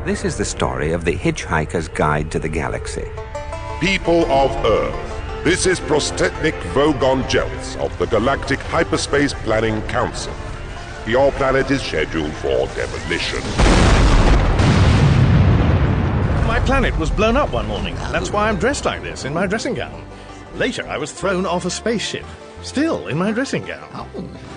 This is the story of the Hitchhiker's Guide to the Galaxy. People of Earth, this is Prostetnik Vogon Jeltz of the Galactic Hyperspace Planning Council. Your planet is scheduled for demolition. My planet was blown up one morning. That's why I'm dressed like this, in my dressing gown. Later, I was thrown off a spaceship, still in my dressing gown.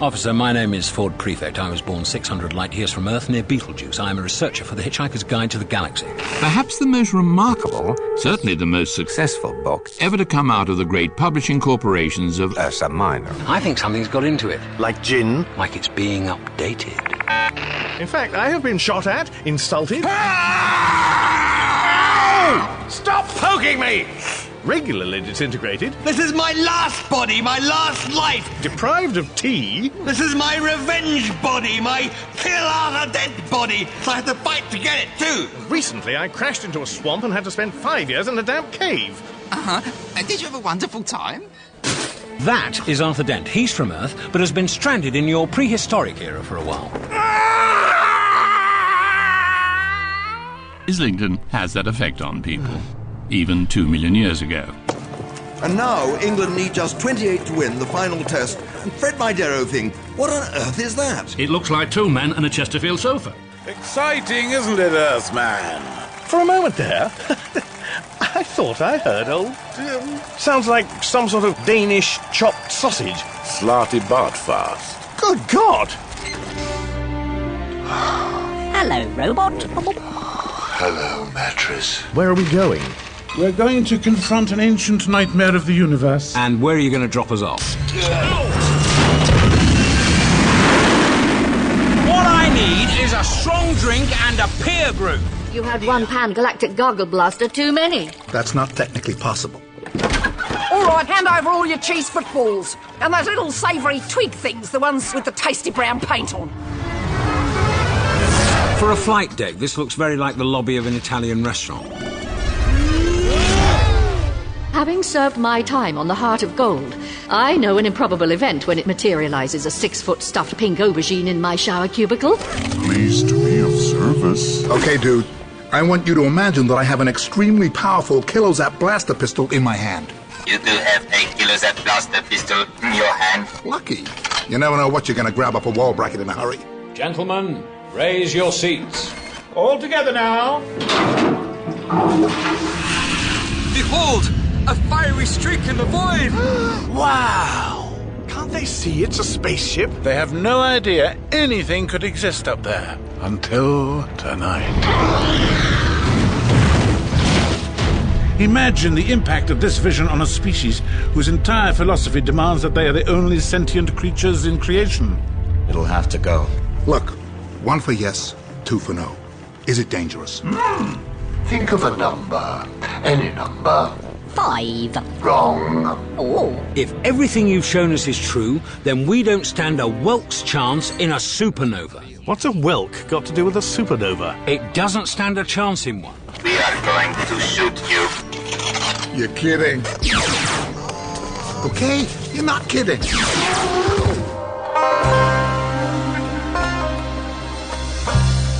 Officer, my name is Ford Prefect. I was born 600 light years from Earth near Betelgeuse. I am a researcher for the Hitchhiker's Guide to the Galaxy. Perhaps the most remarkable, certainly the most successful book ever to come out of the great publishing corporations of Ursa Minor. I think something's got into it. Like gin? Like it's being updated. In fact, I have been shot at, insulted... Stop poking me! Regularly disintegrated. This is my last body, my last life. Deprived of tea. This is my revenge body, my kill Arthur dead body. So I had to fight to get it too. Recently, I crashed into a swamp and had to spend 5 years in a damp cave. And did you have a wonderful time? That is Arthur Dent. He's from Earth, but has been stranded in your prehistoric era for a while. Islington has that effect on people, even 2 million years ago. And now England need just 28 to win the final test. And Fred Midero thing, what on earth is that? It looks like 2 men and a Chesterfield sofa. Exciting, isn't it, Earthman? For a moment there, I thought I heard old... sounds like some sort of Danish chopped sausage. Slarty Bartfast. Good God! Hello, robot. Hello, mattress. Where are we going? We're going to confront an ancient nightmare of the universe. And where are you going to drop us off? What I need is a strong drink and a peer group. You had one pan-galactic gargle blaster too many. That's not technically possible. All right, hand over all your cheese footballs. And those little savoury twig things, the ones with the tasty brown paint on. For a flight deck, this looks very like the lobby of an Italian restaurant. Having served my time on the Heart of Gold, I know an improbable event when it materializes a 6-foot stuffed pink aubergine in my shower cubicle. Pleased to be of service. Okay, dude. I want you to imagine that I have an extremely powerful Kilozap blaster pistol in my hand. You do have a Kilozap blaster pistol in your hand? Lucky. You never know what you're going to grab up a wall bracket in a hurry. Gentlemen, raise your seats. All together now. Behold, a fiery streak in the void. Wow! Can't they see it's a spaceship? They have no idea anything could exist up there. Until tonight. Imagine the impact of this vision on a species whose entire philosophy demands that they are the only sentient creatures in creation. It'll have to go. Look, 1 for yes, 2 for no. Is it dangerous? Think of a number. Any number. 5. Wrong. Oh. If everything you've shown us is true, then we don't stand a Welk's chance in a supernova. What's a Welk got to do with a supernova? It doesn't stand a chance in one. We are going to shoot you. You're kidding. Okay, you're not kidding.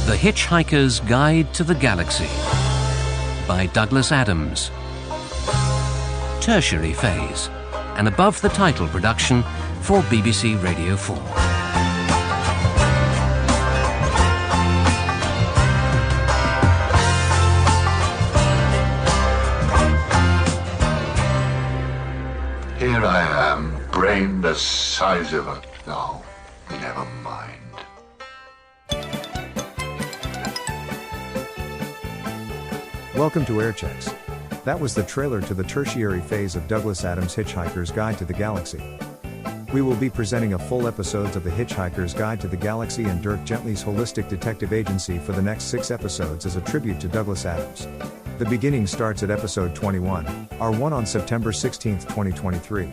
The Hitchhiker's Guide to the Galaxy by Douglas Adams. Tertiary Phase, an above-the-title production for BBC Radio 4. Here I am, brain the size of a... No, never mind. Welcome to Airchecks. That was the trailer to the tertiary phase of Douglas Adams' Hitchhiker's Guide to the Galaxy. We will be presenting a full episodes of the Hitchhiker's Guide to the Galaxy and Dirk Gentley's holistic detective agency for the next 6 episodes as a tribute to Douglas Adams. The beginning starts at episode 21, R1 on September 16, 2023.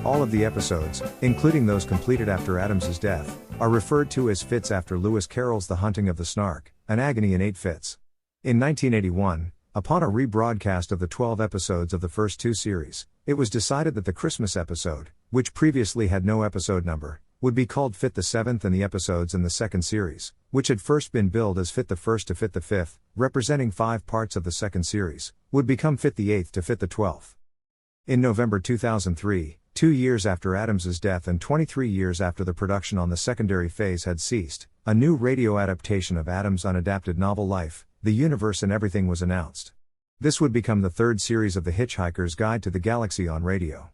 All of the episodes, including those completed after Adams's death, are referred to as fits after Lewis Carroll's The Hunting of the Snark, An Agony in 8 Fits. In 1981, upon a rebroadcast of the 12 episodes of the first 2 series, it was decided that the Christmas episode, which previously had no episode number, would be called Fit the 7th and the episodes in the second series, which had first been billed as Fit the First to Fit the Fifth, representing 5 parts of the second series, would become Fit the Eighth to Fit the 12th. In November 2003, 2 years after Adams's death and 23 years after the production on the secondary phase had ceased, a new radio adaptation of Adams' unadapted novel Life, the Universe and Everything was announced. This would become the 3rd series of The Hitchhiker's Guide to the Galaxy on radio.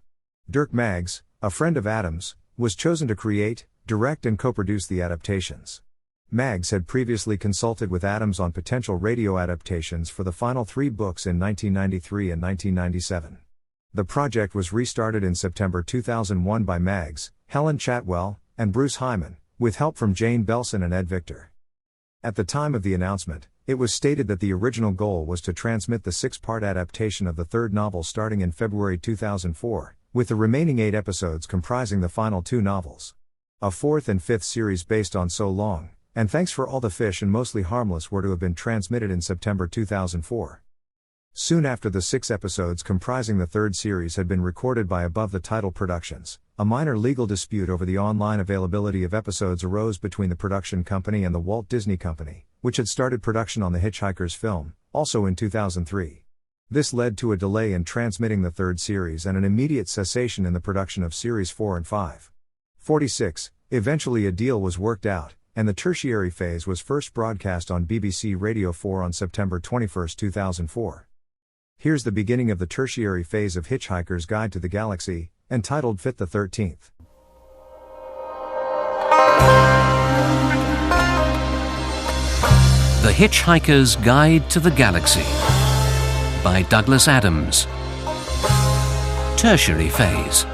Dirk Maggs, a friend of Adams, was chosen to create, direct and co-produce the adaptations. Maggs had previously consulted with Adams on potential radio adaptations for the final 3 books in 1993 and 1997. The project was restarted in September 2001 by Maggs, Helen Chatwell, and Bruce Hyman, with help from Jane Belson and Ed Victor. At the time of the announcement, it was stated that the original goal was to transmit the 6-part adaptation of the 3rd novel starting in February 2004, with the remaining 8 episodes comprising the final 2 novels. A 4th and 5th series based on So Long, and Thanks for All the Fish and Mostly Harmless were to have been transmitted in September 2004. Soon after the 6 episodes comprising the 3rd series had been recorded by Above the Title Productions, a minor legal dispute over the online availability of episodes arose between the production company and the Walt Disney Company, which had started production on the Hitchhiker's film, also in 2003. This led to a delay in transmitting the 3rd series and an immediate cessation in the production of Series 4 and 5. 46. Eventually a deal was worked out, and the Tertiary Phase was first broadcast on BBC Radio 4 on September 21, 2004. Here's the beginning of the Tertiary Phase of Hitchhiker's Guide to the Galaxy, entitled Fit the 13th. The Hitchhiker's Guide to the Galaxy by Douglas Adams. Tertiary Phase.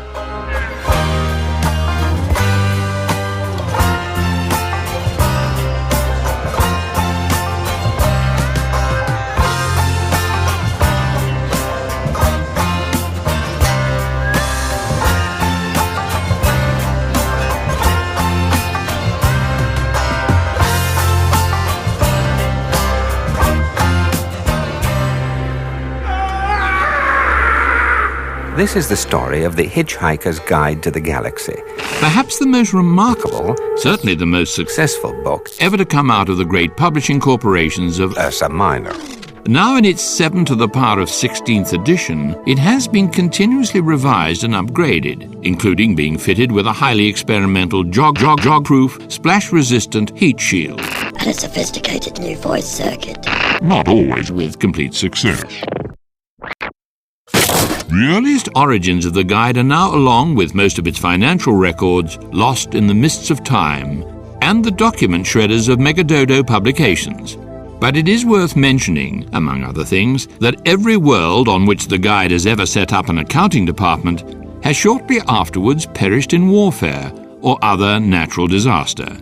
This is the story of The Hitchhiker's Guide to the Galaxy. Perhaps the most remarkable, certainly the most successful book ever to come out of the great publishing corporations of Ursa Minor. Now in its 7 to the power of 16th edition, it has been continuously revised and upgraded, including being fitted with a highly experimental jog-proof, splash-resistant heat shield. And a sophisticated new voice circuit. Not always with complete success. The earliest origins of the guide are now, along with most of its financial records, lost in the mists of time and the document shredders of Megadodo Publications. But it is worth mentioning, among other things, that every world on which the guide has ever set up an accounting department has shortly afterwards perished in warfare or other natural disaster.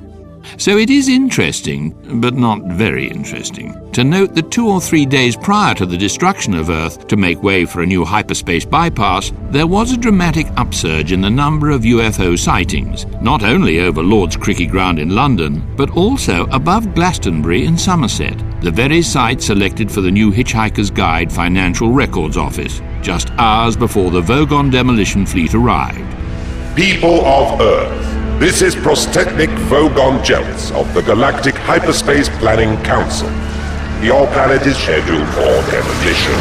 So it is interesting, but not very interesting, to note that 2 or 3 days prior to the destruction of Earth to make way for a new hyperspace bypass, there was a dramatic upsurge in the number of UFO sightings, not only over Lord's Cricket Ground in London, but also above Glastonbury in Somerset, the very site selected for the new Hitchhiker's Guide Financial Records Office, just hours before the Vogon demolition fleet arrived. People of Earth, this is Prostetnik Vogon Jeltz of the Galactic Hyperspace Planning Council. Your planet is scheduled for demolition.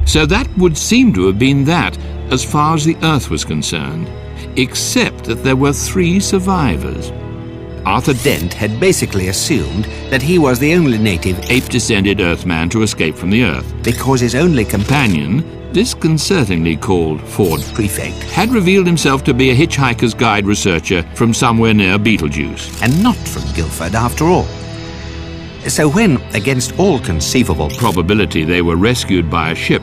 So that would seem to have been that, as far as the Earth was concerned, except that there were 3 survivors. Arthur Dent had basically assumed that he was the only native ape-descended Earthman to escape from the Earth, because his only companion, disconcertingly called Ford Prefect, had revealed himself to be a Hitchhiker's Guide researcher from somewhere near Beetlejuice. And not from Guildford after all. So when, against all conceivable probability, they were rescued by a ship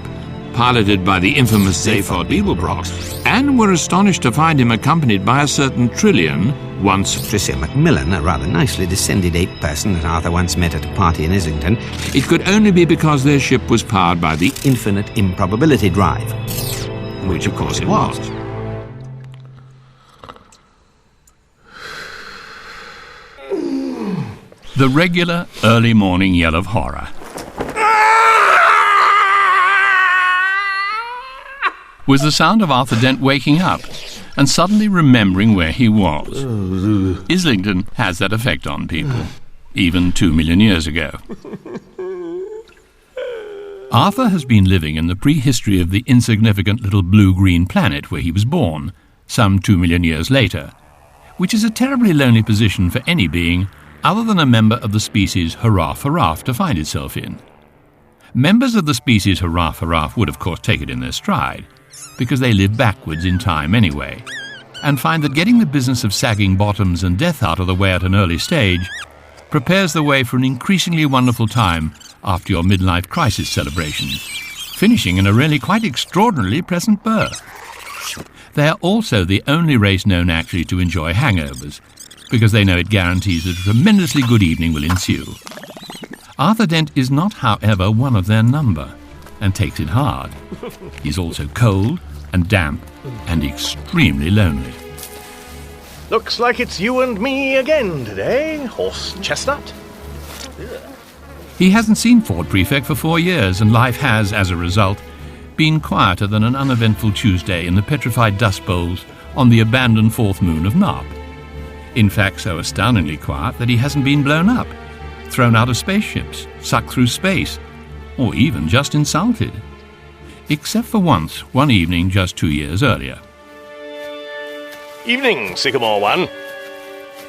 piloted by the infamous Zaphod Beeblebrox, and were astonished to find him accompanied by a certain Trillian, once Tricia Macmillan, a rather nicely descended ape person that Arthur once met at a party in Islington, it could only be because their ship was powered by the infinite improbability drive. Which of course it was. The regular early morning yell of horror. was the sound of Arthur Dent waking up and suddenly remembering where he was. Islington has that effect on people, even 2 million years ago. Arthur has been living in the prehistory of the insignificant little blue-green planet where he was born, some 2 million years later, which is a terribly lonely position for any being other than a member of the species Hurrah-Hurrah to find itself in. Members of the species Hurrah-Hurrah would of course take it in their stride, because they live backwards in time anyway, and find that getting the business of sagging bottoms and death out of the way at an early stage prepares the way for an increasingly wonderful time after your midlife crisis celebration, finishing in a really quite extraordinarily pleasant birth. They are also the only race known actually to enjoy hangovers, because they know it guarantees that a tremendously good evening will ensue. Arthur Dent is not, however, one of their number, and takes it hard. He's also cold and damp and extremely lonely. Looks like it's you and me again today, Horse Chestnut. He hasn't seen Ford Prefect for 4 years, and life has, as a result, been quieter than an uneventful Tuesday in the petrified dust bowls on the abandoned fourth moon of Narp. In fact, so astoundingly quiet that he hasn't been blown up, thrown out of spaceships, sucked through space, or even just insulted. Except for once, one evening just 2 years earlier. Evening, Sycamore 1.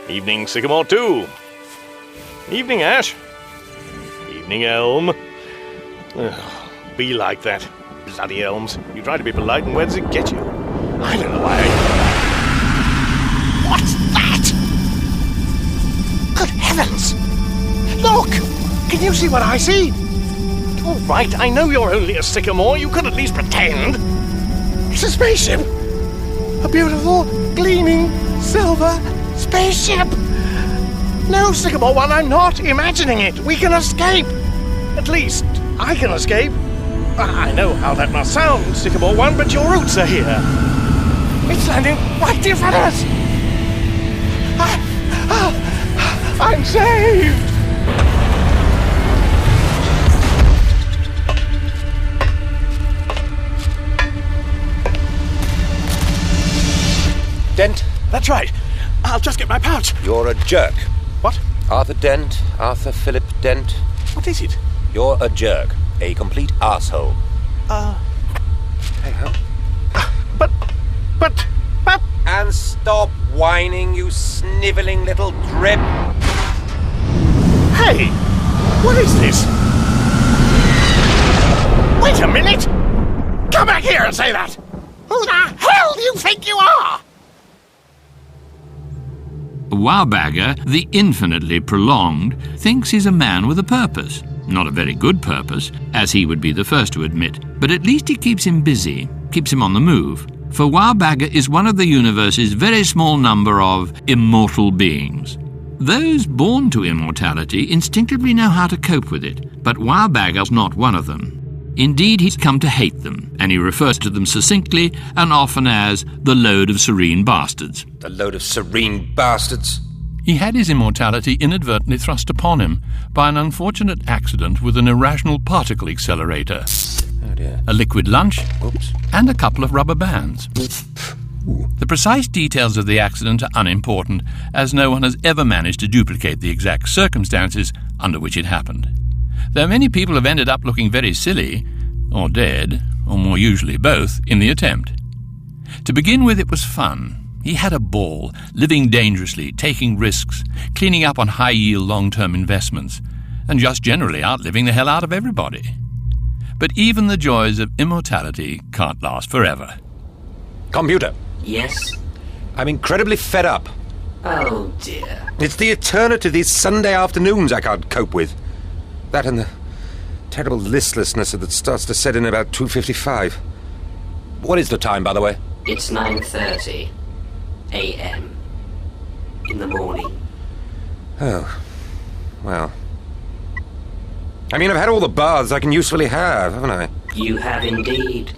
Evening, Sycamore 2. Evening, Ash. Evening, Elm. Ugh, be like that. Bloody elms. You try to be polite, and where does it get you? I don't know why What's that? Good heavens! Look! Can you see what I see? All right, I know you're only a sycamore. You could at least pretend. It's a spaceship! A beautiful, gleaming, silver spaceship! No, Sycamore 1, I'm not imagining it. We can escape. At least, I can escape. I know how that must sound, Sycamore 1, but your roots are here. It's landing right in front of us! I'm saved! Dent? That's right. I'll just get my pouch. You're a jerk. What? Arthur Dent, Arthur Philip Dent. What is it? You're a jerk. A complete arsehole. Hey-ho. But... And stop whining, you snivelling little drip. Hey! What is this? Wait a minute! Come back here and say that! Who the hell do you think you are? Wowbagger, the infinitely prolonged, thinks he's a man with a purpose. Not a very good purpose, as he would be the first to admit, but at least it keeps him busy, keeps him on the move. For Wowbagger is one of the universe's very small number of immortal beings. Those born to immortality instinctively know how to cope with it, but Wowbagger's not one of them. Indeed, he's come to hate them, and he refers to them succinctly and often as the load of serene bastards. The load of serene bastards? He had his immortality inadvertently thrust upon him by an unfortunate accident with an irrational particle accelerator. Oh dear. A liquid lunch. Oops. And a couple of rubber bands. The precise details of the accident are unimportant, as no one has ever managed to duplicate the exact circumstances under which it happened. Though many people have ended up looking very silly, or dead, or more usually both, in the attempt. To begin with, it was fun. He had a ball, living dangerously, taking risks, cleaning up on high-yield long-term investments, and just generally outliving the hell out of everybody. But even the joys of immortality can't last forever. Computer. Yes? I'm incredibly fed up. Oh, dear. It's the eternity of these Sunday afternoons I can't cope with. That and the terrible listlessness that starts to set in about 2:55. What is the time, by the way? It's 9:30 a.m. in the morning. Oh, well. I mean, I've had all the baths I can usefully have, haven't I? You have indeed.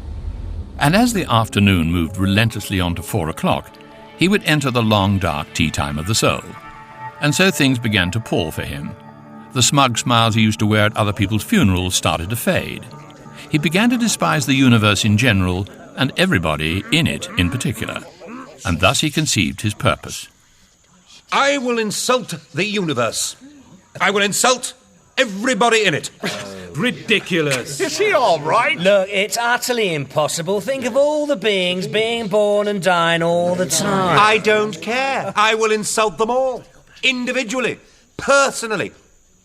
And as the afternoon moved relentlessly on to 4 o'clock, he would enter the long, dark tea time of the soul. And so things began to pall for him. The smug smiles he used to wear at other people's funerals started to fade. He began to despise the universe in general and everybody in it in particular. And thus he conceived his purpose. I will insult the universe. I will insult everybody in it. Ridiculous. Is he all right? Look, it's utterly impossible. Think of all the beings being born and dying all the time. I don't care. I will insult them all. Individually. Personally.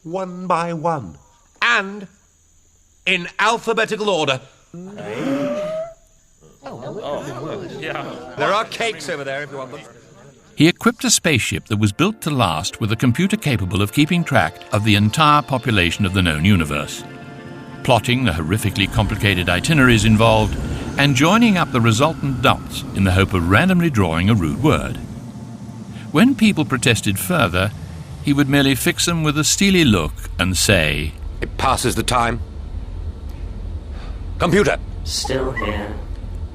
One by one. And in alphabetical order. There are cakes over there if you want them. He equipped a spaceship that was built to last with a computer capable of keeping track of the entire population of the known universe, plotting the horrifically complicated itineraries involved, and joining up the resultant dots in the hope of randomly drawing a rude word. When people protested further, he would merely fix them with a steely look and say, "It passes the time. Computer." Still here.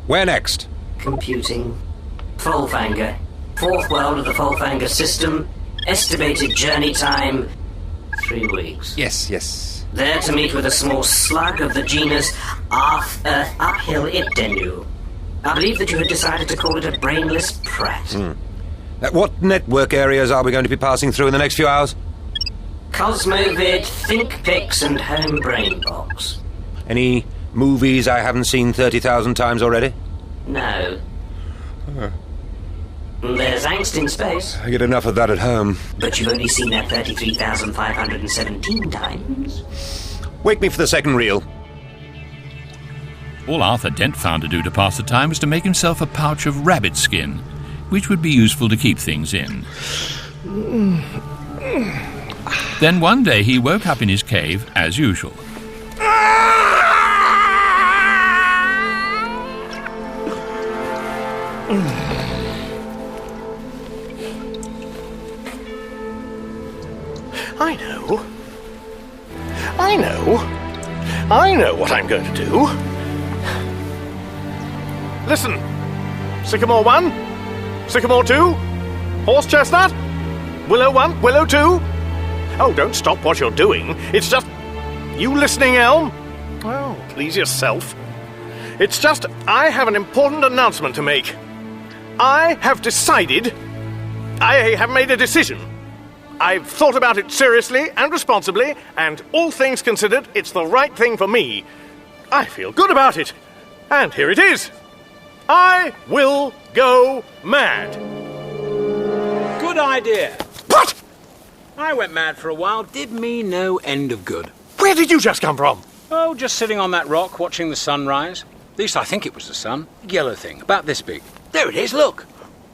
Where next? Computing. Folfanger. Fourth world of the Folfanger system. Estimated journey time, 3 weeks. Yes. There to meet with a small slug of the genus Earth Uphill Iptenu. I believe that you had decided to call it a brainless prat. What network areas are we going to be passing through in the next few hours? Cosmovid, ThinkPix, and Home Brainbox. Any movies I haven't seen 30,000 times already? No. There's angst in space. I get enough of that at home. But you've only seen that 33,517 times. Wake me for the second reel. All Arthur Dent found to do to pass the time was to make himself a pouch of rabbit skin, which would be useful to keep things in. Then one day he woke up in his cave, as usual. I know what I'm going to do. Listen. Sycamore 1, Sycamore 2, Horse Chestnut, Willow 1, Willow 2. Oh, don't stop what you're doing. It's just... You listening, Elm? Oh, please yourself. It's just, I have an important announcement to make. I have made a decision. I've thought about it seriously and responsibly, and all things considered, it's the right thing for me. I feel good about it. And here it is. I will go mad. Good idea. What? I went mad for a while. Did me no end of good. Where did you just come from? Oh, just sitting on that rock watching the sun rise. At least I think it was the sun. Yellow thing, about this big. There it is, look.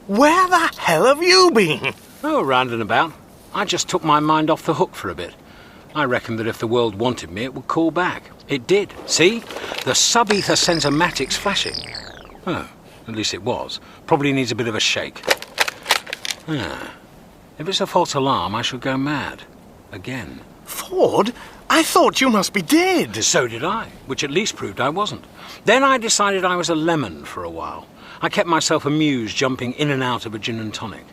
Where the hell have you been? Oh, round and about. I just took my mind off the hook for a bit. I reckoned that if the world wanted me, it would call back. It did. See? The sub-ether sensormatic's flashing. Oh, at least it was. Probably needs a bit of a shake. If it's a false alarm, I shall go mad. Again. Ford? I thought you must be dead. So did I, which at least proved I wasn't. Then I decided I was a lemon for a while. I kept myself amused jumping in and out of a gin and tonic.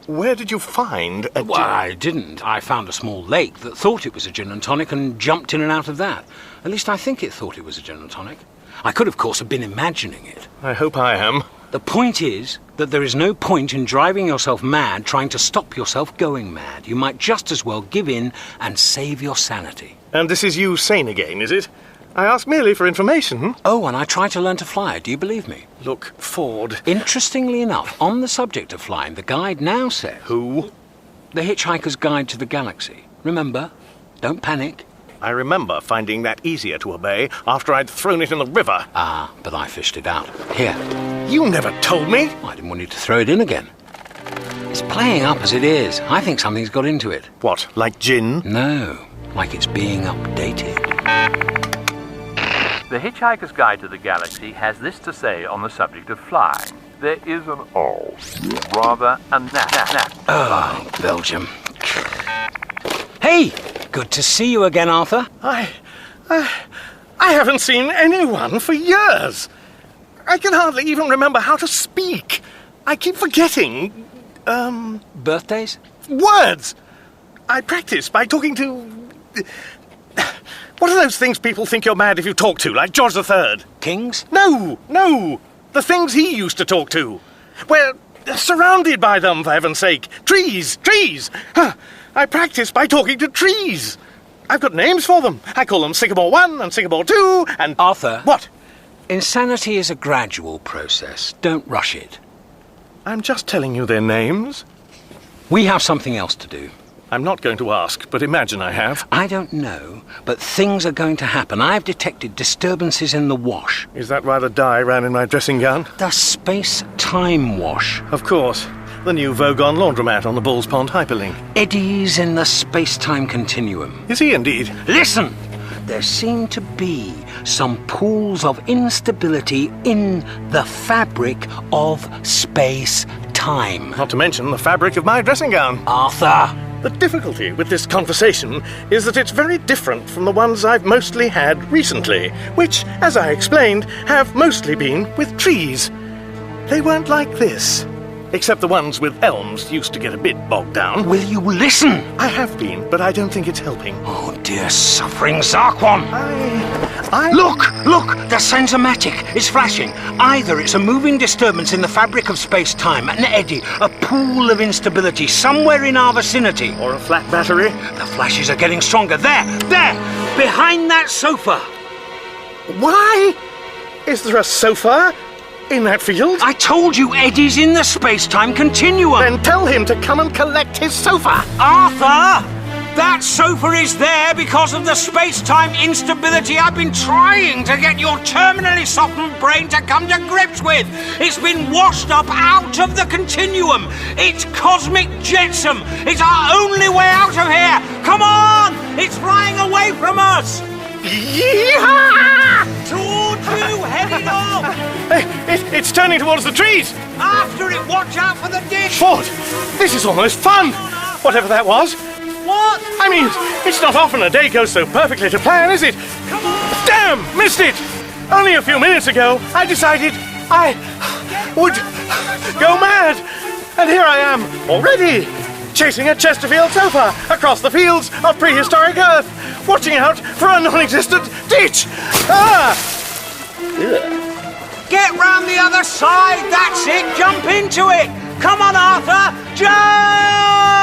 Where did you find a gin? Well, I didn't. I found a small lake that thought it was a gin and tonic and jumped in and out of that. At least I think it thought it was a gin and tonic. I could, of course, have been imagining it. I hope I am. The point is that there is no point in driving yourself mad trying to stop yourself going mad. You might just as well give in and save your sanity. And this is you sane again, is it? I ask merely for information. Oh, and I try to learn to fly. Do you believe me? Look, Ford. Interestingly enough, on the subject of flying, the guide now says... Who? The Hitchhiker's Guide to the Galaxy. Remember? Don't panic. I remember finding that easier to obey after I'd thrown it in the river. Ah, but I fished it out. Here. You never told me. I didn't want you to throw it in again. It's playing up as it is. I think something's got into it. What, like gin? No, like it's being updated. The Hitchhiker's Guide to the Galaxy has this to say on the subject of flying. There is an rather Oh, Belgium. Hey! Good to see you again, Arthur. I haven't seen anyone for years. I can hardly even remember how to speak. I keep forgetting. Birthdays? Words! I practice by talking to... What are those things people think you're mad if you talk to, like George III? Kings? No! The things he used to talk to. We're surrounded by them, for heaven's sake. Trees! Huh. I practice by talking to trees. I've got names for them. I call them Sycamore 1 and Sycamore 2 and... Arthur. What? Insanity is a gradual process. Don't rush it. I'm just telling you their names. We have something else to do. I'm not going to ask, but imagine I have. I don't know, but things are going to happen. I've detected disturbances in the wash. Is that why the dye ran in my dressing gown? The space-time wash. Of course. The new Vogon laundromat on the Bulls Pond hyperlink. Eddies in the space-time continuum. Is he indeed? Listen! There seem to be some pools of instability in the fabric of space-time. Not to mention the fabric of my dressing gown. Arthur! The difficulty with this conversation is that it's very different from the ones I've mostly had recently, which, as I explained, have mostly been with trees. They weren't like this. Except the ones with elms used to get a bit bogged down. Will you listen? I have been, but I don't think it's helping. Oh, dear suffering Zarquon! Look! The sensormatic is flashing. Either it's a moving disturbance in the fabric of space-time, an eddy, a pool of instability somewhere in our vicinity. Or a flat battery. The flashes are getting stronger. There! Behind that sofa! Why? Is there a sofa in that field? I told you eddies in the space-time continuum. Then tell him to come and collect his sofa. Arthur! That sofa is there because of the space-time instability I've been trying to get your terminally softened brain to come to grips with. It's been washed up out of the continuum. It's cosmic jetsam. It's our only way out of here. Come on! It's flying away from us. Yeehaw! Towards you, heading off! It's turning towards the trees! After it, watch out for the ditch! Ford, this is almost fun! Whatever that was. What? I mean, it's not often a day goes so perfectly to plan, is it? Come on! Damn! Missed it! Only a few minutes ago, I decided I would go mad! And here I am, already! Chasing a Chesterfield sofa across the fields of prehistoric Earth, watching out for a non-existent ditch! Ah! Get round the other side, that's it, jump into it! Come on, Arthur, jump!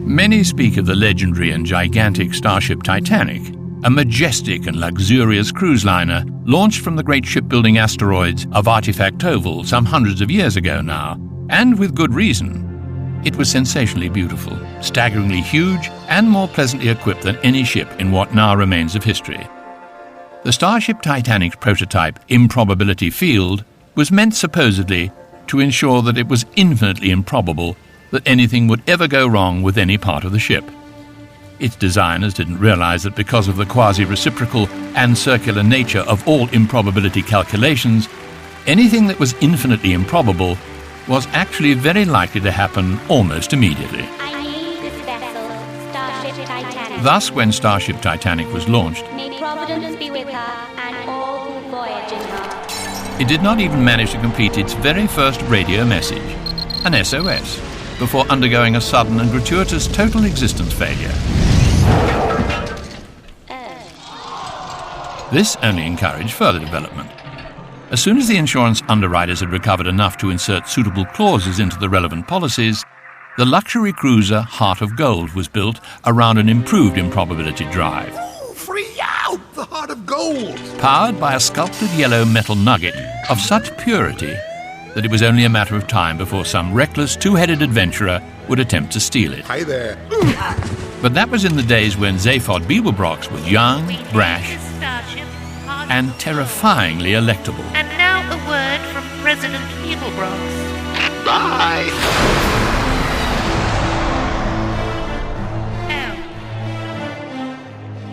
Many speak of the legendary and gigantic starship Titanic, a majestic and luxurious cruise liner launched from the great shipbuilding asteroids of Artifact Oval some hundreds of years ago now, and with good reason. It was sensationally beautiful, staggeringly huge, and more pleasantly equipped than any ship in what now remains of history. The Starship Titanic's prototype improbability field was meant supposedly to ensure that it was infinitely improbable that anything would ever go wrong with any part of the ship. Its designers didn't realize that because of the quasi-reciprocal and circular nature of all improbability calculations, anything that was infinitely improbable was actually very likely to happen almost immediately. I need this vessel, Starship Titanic. Thus, when Starship Titanic was launched, May Providence be with her and all who voyage in her. it did not even manage to complete its very first radio message, an SOS, before undergoing a sudden and gratuitous total existence failure. This only encouraged further development. As soon as the insurance underwriters had recovered enough to insert suitable clauses into the relevant policies, the luxury cruiser Heart of Gold was built around an improved improbability drive. Oh, free out! The Heart of Gold! Powered by a sculpted yellow metal nugget of such purity that it was only a matter of time before some reckless two-headed adventurer would attempt to steal it. Hi there. But that was in the days when Zaphod Beeblebrox was young, brash, and terrifyingly electable. And now a word from President Beeblebrox. Bye!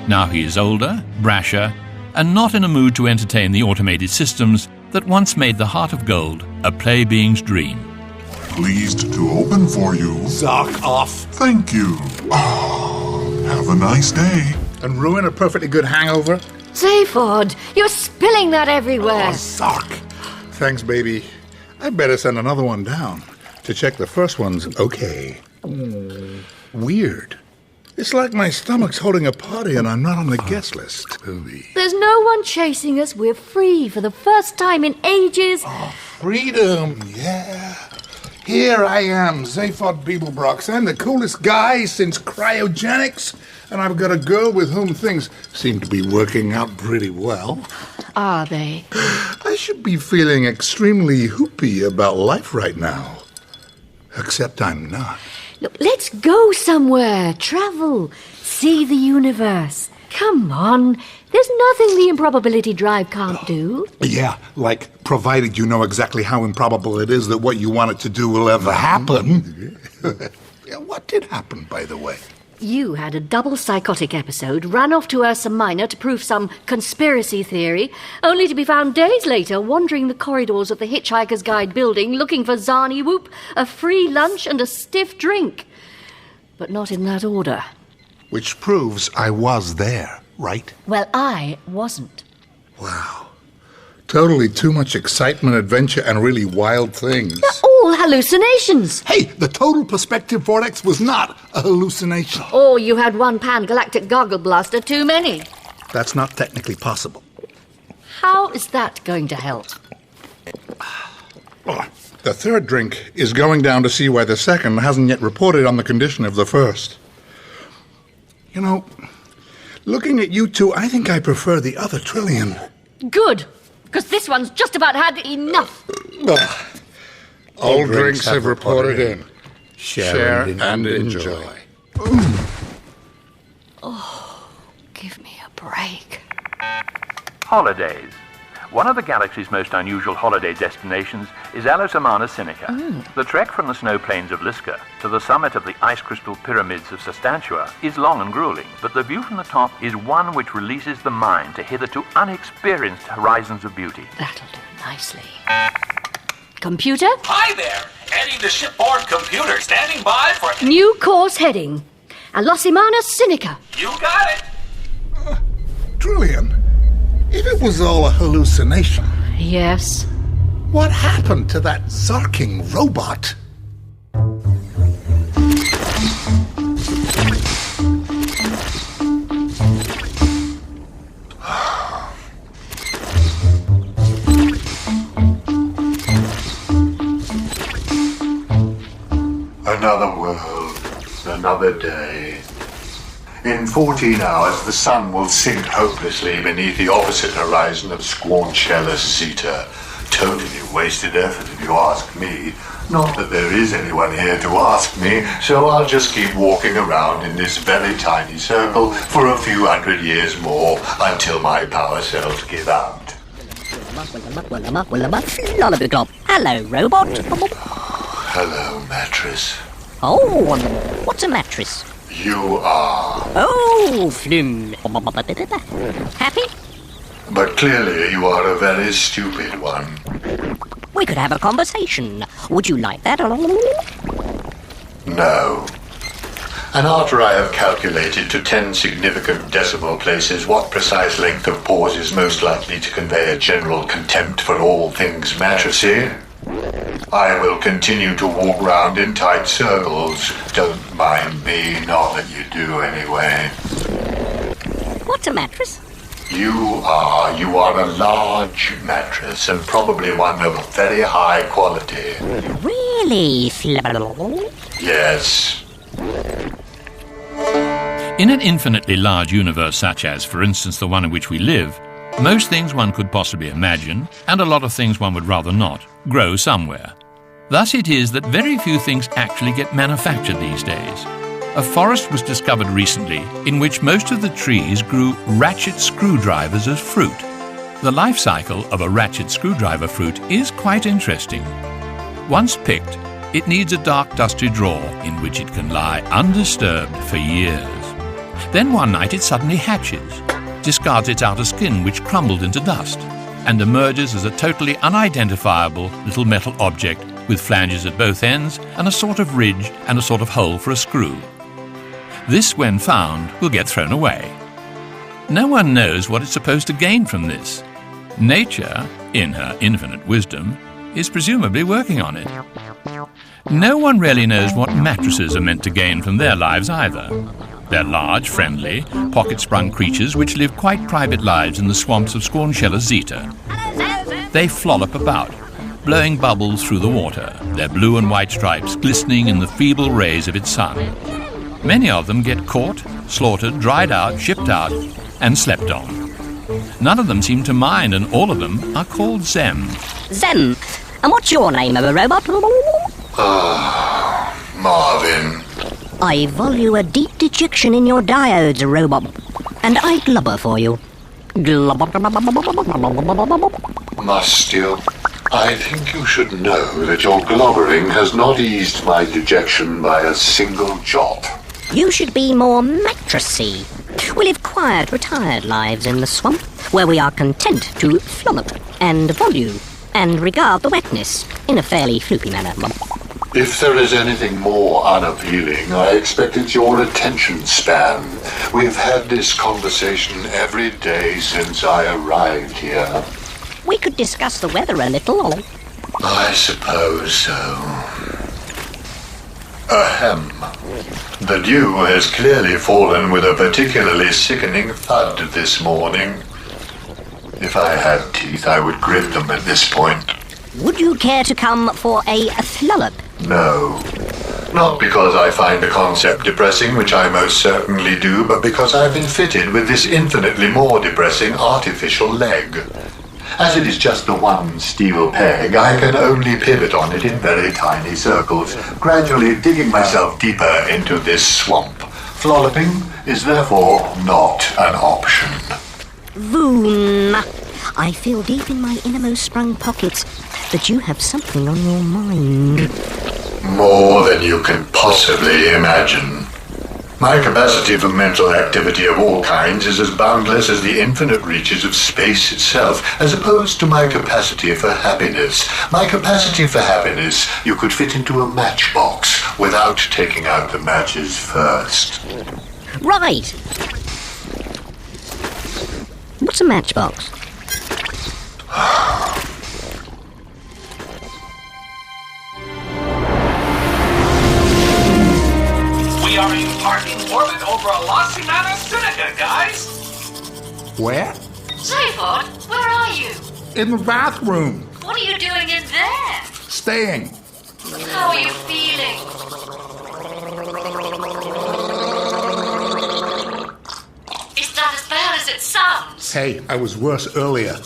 Now he is older, brasher, and not in a mood to entertain the automated systems that once made the Heart of Gold a play being's dream. Pleased to open for you. Zark off. Thank you. Oh, have a nice day. and ruin a perfectly good hangover? Zaphod, you're spilling that everywhere. Oh, Zark. Thanks, baby. I better send another one down to check the first one's okay. Weird. It's like my stomach's holding a party and I'm not on the guest list. There's no one chasing us. We're free for the first time in ages. Freedom, yeah. Here I am, Zaphod Beeblebrox. I'm the coolest guy since cryogenics, and I've got a girl with whom things seem to be working out pretty well. Are they? I should be feeling extremely hoopy about life right now. Except I'm not. Look, let's go somewhere. Travel. See the universe. Come on. There's nothing the improbability drive can't do. Yeah, like, provided you know exactly how improbable it is that what you want it to do will ever happen. What did happen, by the way? You had a double psychotic episode, ran off to Ursa Minor to prove some conspiracy theory, only to be found days later wandering the corridors of the Hitchhiker's Guide building looking for Zarny Whoop, a free lunch and a stiff drink. But not in that order. Which proves I was there, right? Well, I wasn't. Wow. Totally too much excitement, adventure, and really wild things. They're all hallucinations. Hey, the total perspective vortex was not a hallucination. Or you had one pan-galactic gargle blaster too many. That's not technically possible. How is that going to help? The third drink is going down to see why the second hasn't yet reported on the condition of the first. You know, looking at you two, I think I prefer the other trillion. Good, because this one's just about had enough. All drinks have reported in. Share and enjoy. Oh, give me a break. Holidays. One of the galaxy's most unusual holiday destinations is Allosamana Sinica. The trek from the snow plains of Liska to the summit of the ice crystal pyramids of Sustantua is long and grueling, but the view from the top is one which releases the mind to hitherto unexperienced horizons of beauty. That'll do nicely. Computer? Hi there! Adding the shipboard computer, standing by for... New course heading. Allosamana Sinica. You got it! Trillion, if it was all a hallucination... Yes? What happened to that zarking robot? Another world, another day. In 14 hours, the sun will sink hopelessly beneath the opposite horizon of Squanchella Zeta. Totally wasted effort, if you ask me. Not that there is anyone here to ask me, so I'll just keep walking around in this very tiny circle for a few hundred years more until my power cells give out. Hello, robot. Hello, mattress. Oh, what's a mattress? You are. Oh, flim. Happy? But clearly you are a very stupid one. We could have a conversation. Would you like that? No. And after I have calculated to 10 significant decimal places what precise length of pause is most likely to convey a general contempt for all things mattressy, I will continue to walk round in tight circles. Don't mind me, not that you do anyway. What's a mattress? You are a large mattress, and probably one of very high quality. Really? Yes. In an infinitely large universe such as, for instance, the one in which we live, most things one could possibly imagine, and a lot of things one would rather not, grow somewhere. Thus it is that very few things actually get manufactured these days. A forest was discovered recently in which most of the trees grew ratchet screwdrivers as fruit. The life cycle of a ratchet screwdriver fruit is quite interesting. Once picked, it needs a dark, dusty drawer in which it can lie undisturbed for years. Then one night it suddenly hatches, discards its outer skin which crumbled into dust, and emerges as a totally unidentifiable little metal object with flanges at both ends and a sort of ridge and a sort of hole for a screw. This, when found, will get thrown away. No one knows what it's supposed to gain from this. Nature, in her infinite wisdom, is presumably working on it. No one really knows what mattresses are meant to gain from their lives either. They're large, friendly, pocket-sprung creatures which live quite private lives in the swamps of Squarnchella Zeta. They flollop about, blowing bubbles through the water, their blue and white stripes glistening in the feeble rays of its sun. Many of them get caught, slaughtered, dried out, shipped out, and slept on. None of them seem to mind, and all of them are called Zem. Zem? And what's your name of a robot? Marvin. I value a deep dejection in your diodes, robot. And I glubber for you. Mustiel, I think you should know that your globbering has not eased my dejection by a single jot. You should be more mattressy. We live quiet, retired lives in the swamp, where we are content to flollop and volue and regard the wetness in a fairly floopy manner. If there is anything more unappealing, I expect it's your attention span. We've had this conversation every day since I arrived here. We could discuss the weather a little. I suppose so. Ahem. The dew has clearly fallen with a particularly sickening thud this morning. If I had teeth, I would grit them at this point. Would you care to come for a flollop? No. Not because I find the concept depressing, which I most certainly do, but because I've been fitted with this infinitely more depressing artificial leg. As it is just the one steel peg, I can only pivot on it in very tiny circles, gradually digging myself deeper into this swamp. Flolloping is therefore not an option. Voon. I feel deep in my innermost sprung pockets that you have something on your mind. More than you can possibly imagine. My capacity for mental activity of all kinds is as boundless as the infinite reaches of space itself, as opposed to my capacity for happiness. My capacity for happiness you could fit into a matchbox without taking out the matches first. Right. What's a matchbox? We are in parking orbit over Losimana Sinica, guys! Where? Zayford, where are you? In the bathroom. What are you doing in there? Staying. How are you feeling? Is that as bad as it sounds? Hey, I was worse earlier.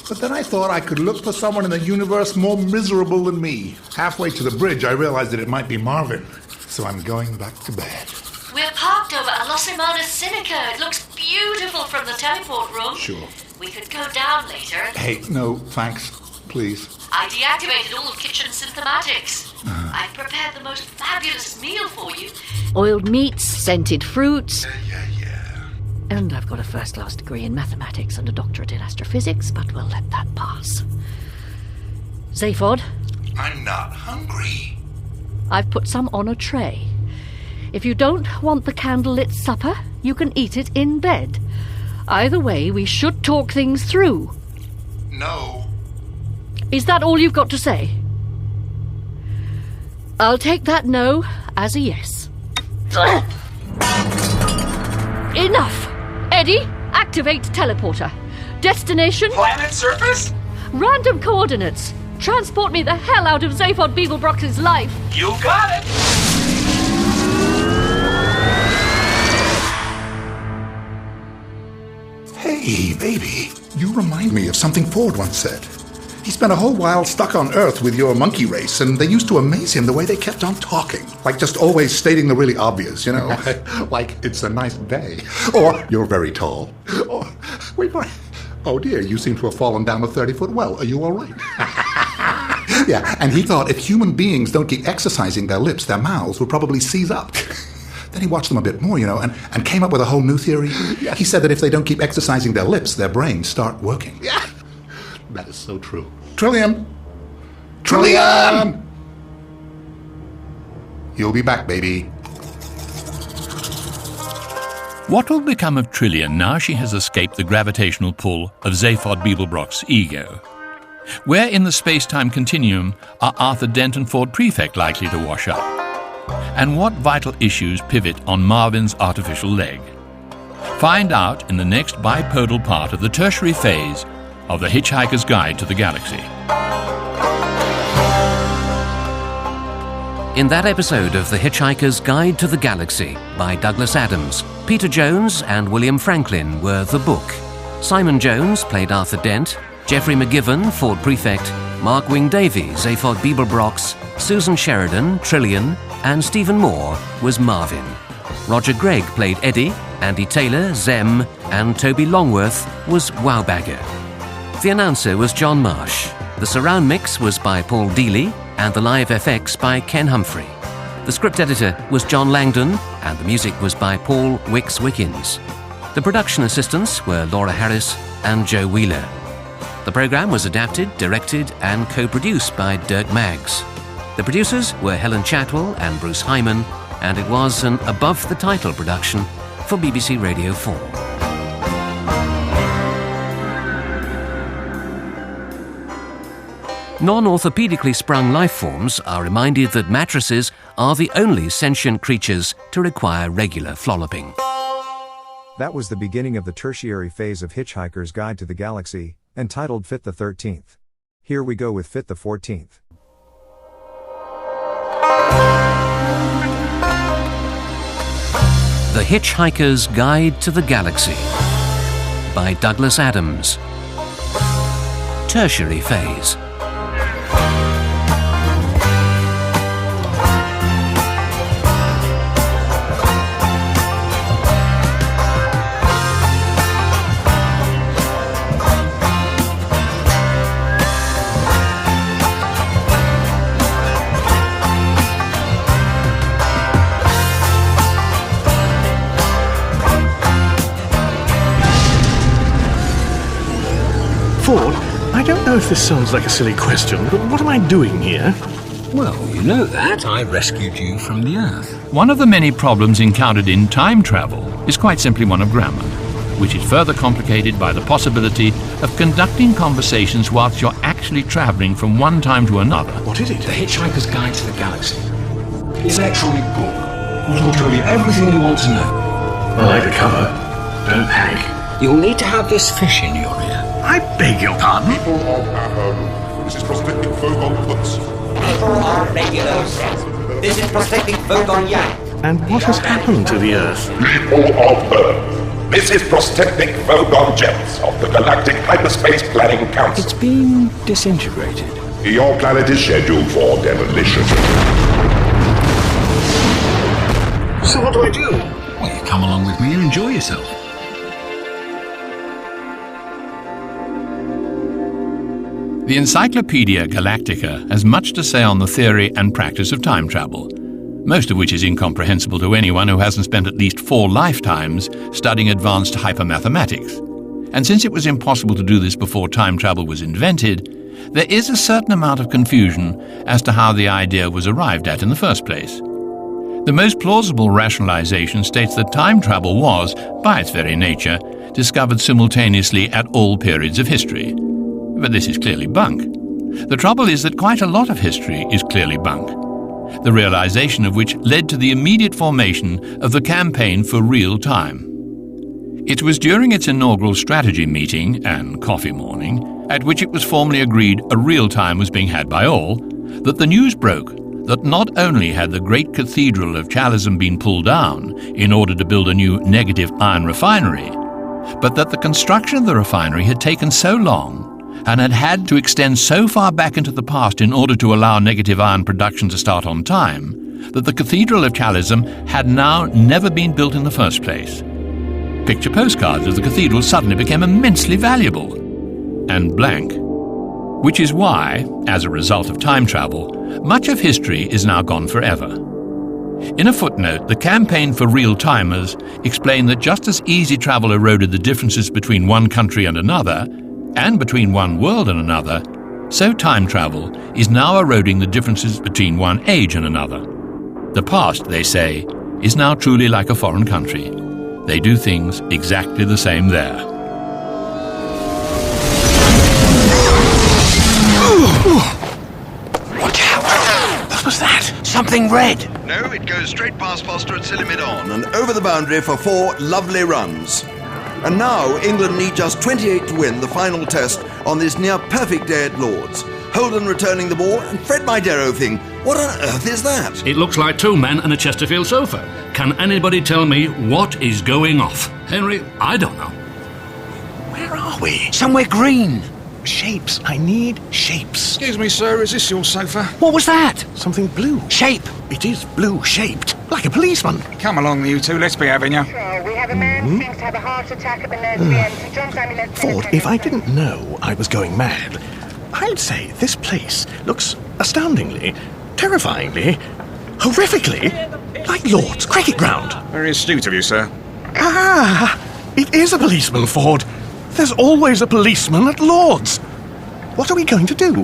But then I thought I could look for someone in the universe more miserable than me. Halfway to the bridge, I realized that it might be Marvin. So I'm going back to bed. We're parked over at Losimana Sinica. It looks beautiful from the teleport room. Sure. We could go down later. Hey, no, thanks. Please. I deactivated all the kitchen synthematics. I've prepared the most fabulous meal for you. Oiled meats, scented fruits. Yeah. And I've got a first-class degree in mathematics and a doctorate in astrophysics, but we'll let that pass. Zayford? I'm not hungry. I've put some on a tray. If you don't want the candlelit supper, you can eat it in bed. Either way, we should talk things through. No. Is that all you've got to say? I'll take that no as a yes. Enough! Eddie, activate teleporter. Destination? Planet surface? Random coordinates. Transport me the hell out of Zayford Beeblebrox's life. You got it! Hey, baby, you remind me of something Ford once said. He spent a whole while stuck on Earth with your monkey race, and they used to amaze him the way they kept on talking. Like just always stating the really obvious, you know? Like, it's a nice day. Or, you're very tall. Or, wait, what? Oh dear, you seem to have fallen down a 30-foot well. Are you all right? Yeah, and he thought if human beings don't keep exercising their lips, their mouths will probably seize up. Then he watched them a bit more, you know, and came up with a whole new theory. Yeah. He said that if they don't keep exercising their lips, their brains start working. Yeah. That is so true. Trillium! Trillium! You'll be back, baby. What will become of Trillian now she has escaped the gravitational pull of Zaphod Beeblebrock's ego? Where in the space-time continuum are Arthur Dent and Ford Prefect likely to wash up? And what vital issues pivot on Marvin's artificial leg? Find out in the next bipodal part of the Tertiary Phase of The Hitchhiker's Guide to the Galaxy. In that episode of The Hitchhiker's Guide to the Galaxy by Douglas Adams, Peter Jones and William Franklin were the book. Simon Jones played Arthur Dent, Geoffrey McGivern, Ford Prefect, Mark Wing-Davey, Zaphod Beeblebrox, Susan Sheridan, Trillian, and Stephen Moore was Marvin. Roger Gregg played Eddie, Andy Taylor, Zem, and Toby Longworth was Wowbagger. The announcer was John Marsh. The surround mix was by Paul Dealey, and the live FX by Ken Humphrey. The script editor was John Langdon, and the music was by Paul Wicks-Wickens. The production assistants were Laura Harris and Joe Wheeler. The programme was adapted, directed, and co-produced by Dirk Maggs. The producers were Helen Chatwell and Bruce Hyman, and it was an above-the-title production for BBC Radio 4. Non-orthopedically sprung life forms are reminded that mattresses are the only sentient creatures to require regular flolloping. That was the beginning of the tertiary phase of Hitchhiker's Guide to the Galaxy, entitled Fit the 13th. Here we go with Fit the 14th. The Hitchhiker's Guide to the Galaxy by Douglas Adams. Tertiary Phase. Ford, I don't know if this sounds like a silly question, but what am I doing here? Well, you know that. I rescued you from the Earth. One of the many problems encountered in time travel is quite simply one of grammar, which is further complicated by the possibility of conducting conversations whilst you're actually travelling from one time to another. What is it? The Hitchhiker's Guide to the Galaxy. It's an electronic book. It will tell you everything you want to know. I like the cover. Don't panic. You'll need to have this fish in your ear. I beg your pardon? People of our home, this is Prospecting Folk on Puts. People are regulars. This is Prospecting Folk on Yak. And what has happened to the Earth? People of Earth, this is Prospecting Folk on Jets of the Galactic Hyperspace Planning Council. It's been disintegrated. Your planet is scheduled for demolition. So what do I do? Well, you come along with me and enjoy yourself. The Encyclopedia Galactica has much to say on the theory and practice of time travel, most of which is incomprehensible to anyone who hasn't spent at least 4 lifetimes studying advanced hypermathematics. And since it was impossible to do this before time travel was invented, there is a certain amount of confusion as to how the idea was arrived at in the first place. The most plausible rationalization states that time travel was, by its very nature, discovered simultaneously at all periods of history. But this is clearly bunk. The trouble is that quite a lot of history is clearly bunk, the realization of which led to the immediate formation of the Campaign for Real Time. It was during its inaugural strategy meeting and coffee morning, at which it was formally agreed a real time was being had by all, that the news broke that not only had the great cathedral of Challism been pulled down in order to build a new negative iron refinery, but that the construction of the refinery had taken so long and had to extend so far back into the past in order to allow negative iron production to start on time, that the Cathedral of Challism had now never been built in the first place. Picture postcards of the cathedral suddenly became immensely valuable and blank, which is why, as a result of time travel, much of history is now gone forever. In a footnote, the Campaign for Real Timers explained that just as easy travel eroded the differences between one country and another, and between one world and another, so time travel is now eroding the differences between one age and another. The past, they say, is now truly like a foreign country. They do things exactly the same there. Watch out! What was that? Something red. No, it goes straight past Foster at Silly-Mid-On and over the boundary for 4 lovely runs. And now England need just 28 to win the final test on this near-perfect day at Lord's. Holden returning the ball, and Fred, my dear old thing, what on earth is that? It looks like 2 men and a Chesterfield sofa. Can anybody tell me what is going off? Henry, I don't know. Where are we? Somewhere green. Shapes. I need shapes. Excuse me, sir, is this your sofa? What was that? Something blue. Shape. It is blue-shaped, like a policeman. Come along, you two, let's be having you. We have a man who seems to have a heart attack at the nursery end. St. John's Ambulance. Ford, if I didn't know I was going mad, I'd say this place looks astoundingly, terrifyingly, horrifically like Lord's cricket ground. Very astute of you, sir. Ah! It is a policeman, Ford. There's always a policeman at Lord's. What are we going to do?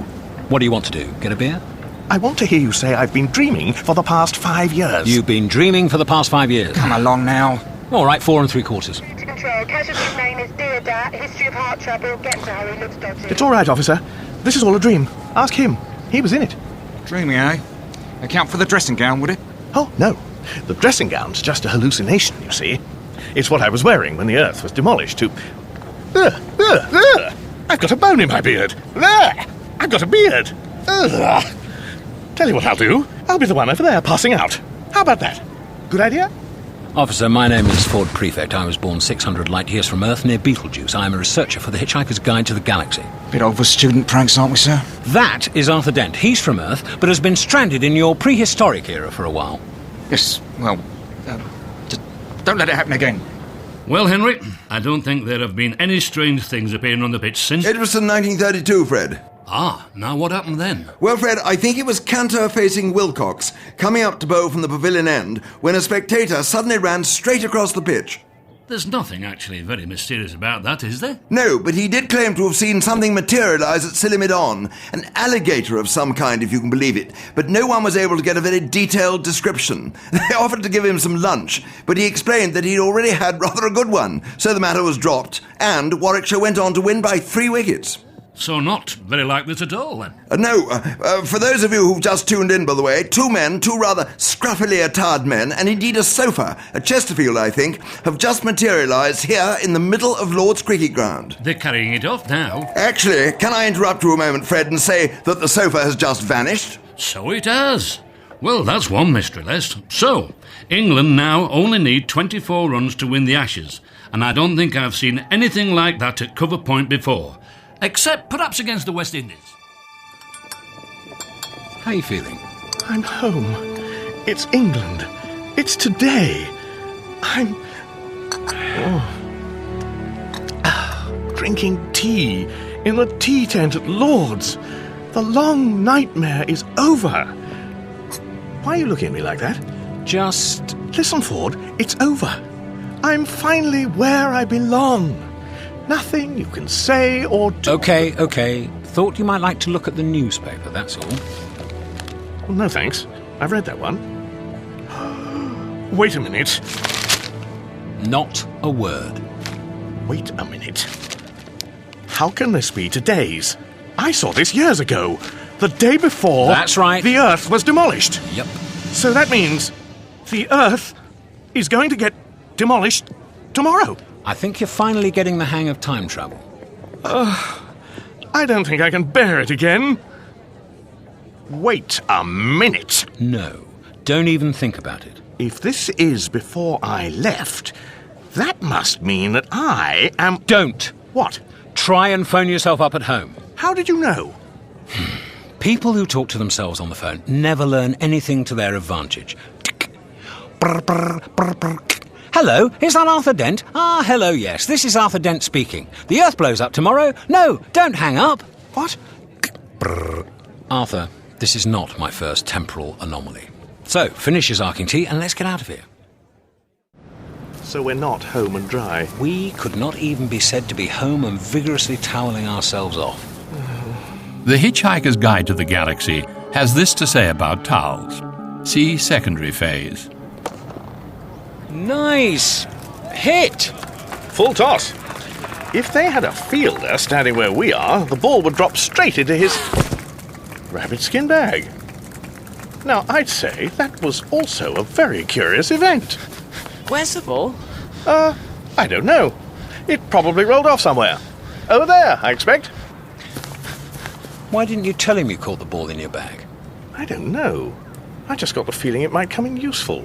What do you want to do? Get a beer? I want to hear you say I've been dreaming for the past 5 years. You've been dreaming for the past 5 years. Come along now. All right, 4 3/4. To control. Casualty's name is Dirk. History of heart trouble. Get to her. He looks dodgy. It's all right, officer. This is all a dream. Ask him. He was in it. Dreamy, eh? Account for the dressing gown, would it? Oh, no. The dressing gown's just a hallucination, you see. It's what I was wearing when the Earth was demolished to... I've got a bone in my beard. I've got a beard. Tell you what I'll do. I'll be the one over there passing out. How about that? Good idea? Officer, my name is Ford Prefect. I was born 600 light years from Earth near Betelgeuse. I am a researcher for the Hitchhiker's Guide to the Galaxy. Bit old for student pranks, aren't we, sir? That is Arthur Dent. He's from Earth, but has been stranded in your prehistoric era for a while. Yes, well, just don't let it happen again. Well, Henry, I don't think there have been any strange things appearing on the pitch since... It was in 1932, Fred. Ah, now what happened then? Well, Fred, I think it was Cantor facing Wilcox, coming up to bowl from the pavilion end, when a spectator suddenly ran straight across the pitch. There's nothing actually very mysterious about that, is there? No, but he did claim to have seen something materialise at Silly-Mid-On, an alligator of some kind, if you can believe it, but no one was able to get a very detailed description. They offered to give him some lunch, but he explained that he'd already had rather a good one, so the matter was dropped, and Warwickshire went on to win by 3 wickets. So not very like this at all, then? No, for those of you who've just tuned in, by the way, 2 men, 2 rather scruffily attired men, and indeed a sofa, a Chesterfield, I think, have just materialised here in the middle of Lord's cricket ground. They're carrying it off now. Actually, can I interrupt you a moment, Fred, and say that the sofa has just vanished? So it has. Well, that's one mystery less. So, England now only need 24 runs to win the Ashes, and I don't think I've seen anything like that at Cover Point before. Except perhaps against the West Indies. How are you feeling? I'm home. It's England. It's today. I'm... drinking tea in the tea tent at Lord's. The long nightmare is over. Why are you looking at me like that? Just... Listen, Ford, it's over. I'm finally where I belong. Nothing you can say or do... OK. Thought you might like to look at the newspaper, that's all. Well, no, thanks. I've read that one. Wait a minute. Not a word. Wait a minute. How can this be today's? I saw this years ago. The day before... That's right. The Earth was demolished. Yep. So that means the Earth is going to get demolished tomorrow. I think you're finally getting the hang of time travel. I don't think I can bear it again. Wait a minute. No, don't even think about it. If this is before I left, that must mean that I am... Don't. What? Try and phone yourself up at home. How did you know? People who talk to themselves on the phone never learn anything to their advantage. Hello, is that Arthur Dent? Ah, hello, yes. This is Arthur Dent speaking. The Earth blows up tomorrow. No, don't hang up. What? Arthur, this is not my first temporal anomaly. So, finish your zarking tea and let's get out of here. So we're not home and dry. We could not even be said to be home and vigorously toweling ourselves off. The Hitchhiker's Guide to the Galaxy has this to say about towels. See Secondary Phase. Nice! Hit! Full toss. If they had a fielder standing where we are, the ball would drop straight into his rabbit skin bag. Now, I'd say that was also a very curious event. Where's the ball? I don't know. It probably rolled off somewhere. Over there, I expect. Why didn't you tell him you caught the ball in your bag? I don't know. I just got the feeling it might come in useful.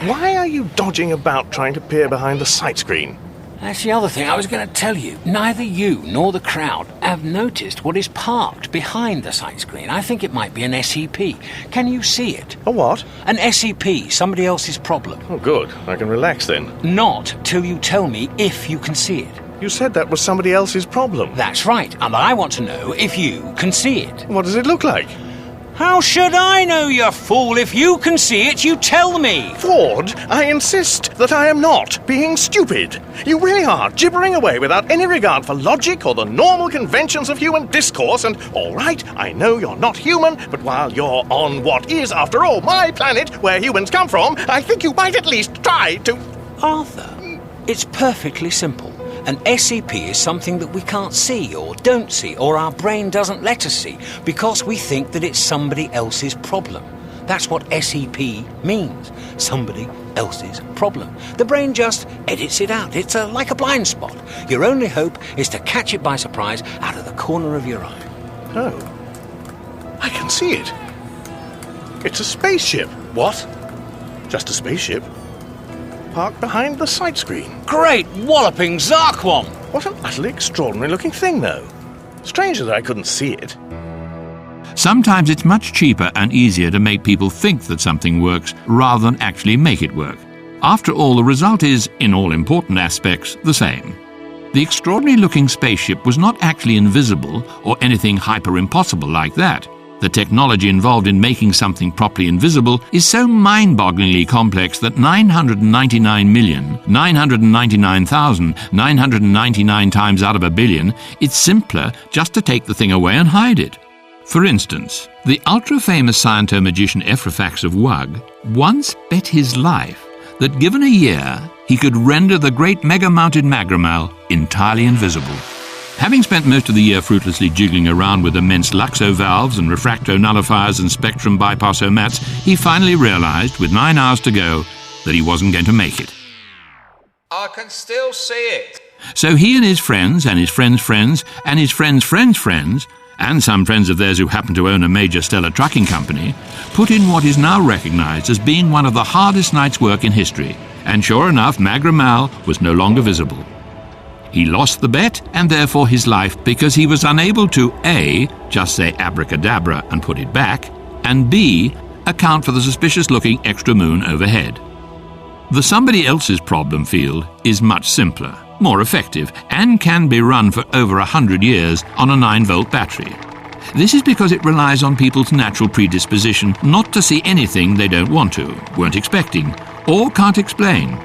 Why are you dodging about trying to peer behind the sight screen? That's the other thing I was going to tell you. Neither you nor the crowd have noticed what is parked behind the sight screen. I think it might be an SCP. Can you see it? A what? An SCP, somebody else's problem. Oh, good. I can relax then. Not till you tell me if you can see it. You said that was somebody else's problem. That's right, and I want to know if you can see it. What does it look like? How should I know, you fool? If you can see it, you tell me. Ford, I insist that I am not being stupid. You really are gibbering away without any regard for logic or the normal conventions of human discourse, and, all right, I know you're not human, but while you're on what is, after all, my planet, where humans come from, I think you might at least try to... Arthur, it's perfectly simple. An SCP is something that we can't see or don't see or our brain doesn't let us see because we think that it's somebody else's problem. That's what SCP means. Somebody else's problem. The brain just edits it out. It's like a blind spot. Your only hope is to catch it by surprise out of the corner of your eye. Oh. I can see it. It's a spaceship. What? Just a spaceship. Parked behind the sight screen. Great walloping Zarquam! What an utterly extraordinary looking thing, though. Strange that I couldn't see it. Sometimes it's much cheaper and easier to make people think that something works rather than actually make it work. After all, the result is, in all important aspects, the same. The extraordinary looking spaceship was not actually invisible or anything hyper-impossible like that. The technology involved in making something properly invisible is so mind-bogglingly complex that 999,999,999 times out of a billion, it's simpler just to take the thing away and hide it. For instance, the ultra-famous sciento-magician Ephrafax of Wug once bet his life that given a year, he could render the great mega-mounted Magramal entirely invisible. Having spent most of the year fruitlessly jiggling around with immense Luxo valves and refracto nullifiers and spectrum bypasso-mats, he finally realized, with 9 hours to go, that he wasn't going to make it. I can still see it. So he and his friends, and his friends' friends, and his friends' friends' friends, and some friends of theirs who happen to own a major stellar trucking company, put in what is now recognized as being one of the hardest nights' work in history. And sure enough, Magramal was no longer visible. He lost the bet, and therefore his life, because he was unable to A, just say abracadabra and put it back, and B, account for the suspicious-looking extra moon overhead. The somebody else's problem field is much simpler, more effective, and can be run for over 100 years on a 9-volt battery. This is because it relies on people's natural predisposition not to see anything they don't want to, weren't expecting, or can't explain.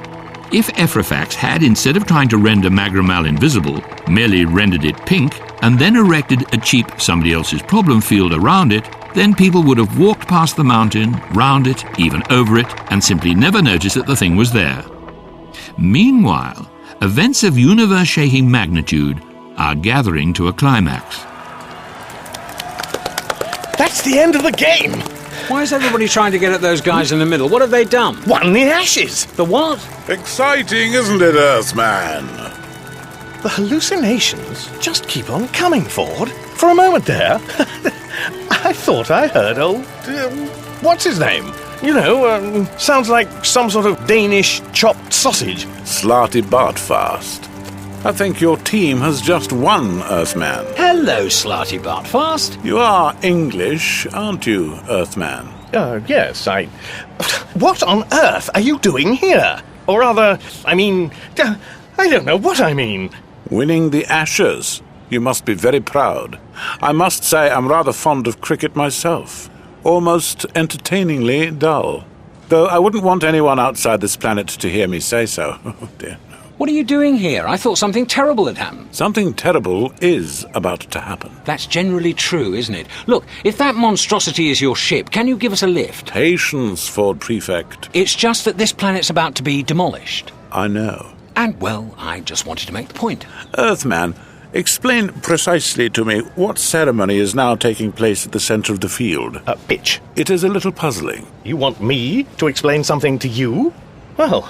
If Ephrafax had, instead of trying to render Magramal invisible, merely rendered it pink and then erected a cheap somebody else's problem field around it, then people would have walked past the mountain, round it, even over it, and simply never noticed that the thing was there. Meanwhile, events of universe-shaking magnitude are gathering to a climax. That's the end of the game! Why is everybody trying to get at those guys in the middle? What have they done? Won the Ashes! The what? Exciting, isn't it, Earthman? The hallucinations just keep on coming, Ford. For a moment there, I thought I heard old... what's his name? You know, sounds like some sort of Danish chopped sausage. Slarty Bartfast. I think your team has just won, Earthman. Hello, Slarty Bartfast. You are English, aren't you, Earthman? Yes, What on earth are you doing here? Or rather, I don't know what I mean. Winning the Ashes. You must be very proud. I must say I'm rather fond of cricket myself. Almost entertainingly dull. Though I wouldn't want anyone outside this planet to hear me say so. Oh, dear. What are you doing here? I thought something terrible had happened. Something terrible is about to happen. That's generally true, isn't it? Look, if that monstrosity is your ship, can you give us a lift? Patience, Ford Prefect. It's just that this planet's about to be demolished. I know. And, well, I just wanted to make the point. Earthman, explain precisely to me what ceremony is now taking place at the centre of the field. Pitch. It is a little puzzling. You want me to explain something to you? Well,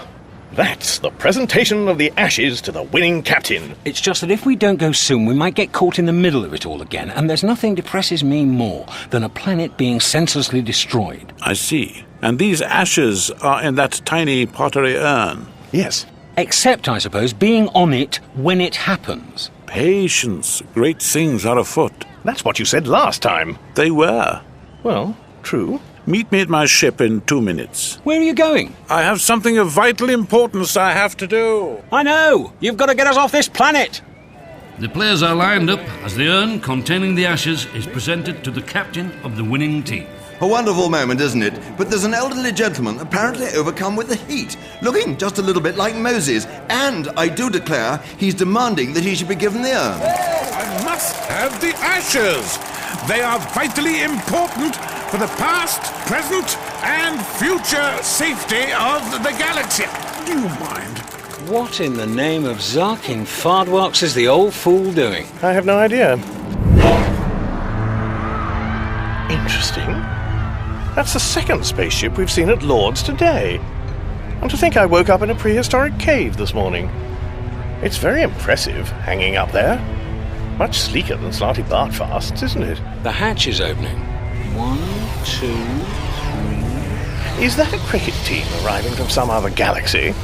that's the presentation of the ashes to the winning captain. It's just that if we don't go soon, we might get caught in the middle of it all again, and there's nothing depresses me more than a planet being senselessly destroyed. I see. And these ashes are in that tiny pottery urn? Yes. Except, I suppose, being on it when it happens. Patience. Great things are afoot. That's what you said last time. They were. Well, true. Meet me at my ship in 2 minutes. Where are you going? I have something of vital importance I have to do. I know! You've got to get us off this planet! The players are lined up as the urn containing the ashes is presented to the captain of the winning team. A wonderful moment, isn't it? But there's an elderly gentleman apparently overcome with the heat, looking just a little bit like Moses. And I do declare he's demanding that he should be given the urn. I must have the ashes. They are vitally important for the past, present, and future safety of the galaxy. Do you mind? What in the name of Zarkin Fardwax is the old fool doing? I have no idea. Interesting. That's the second spaceship we've seen at Lord's today. And to think I woke up in a prehistoric cave this morning. It's very impressive, hanging up there. Much sleeker than Slarty Bartfast's, isn't it? The hatch is opening. 1, 2, 3... Is that a cricket team arriving from some other galaxy?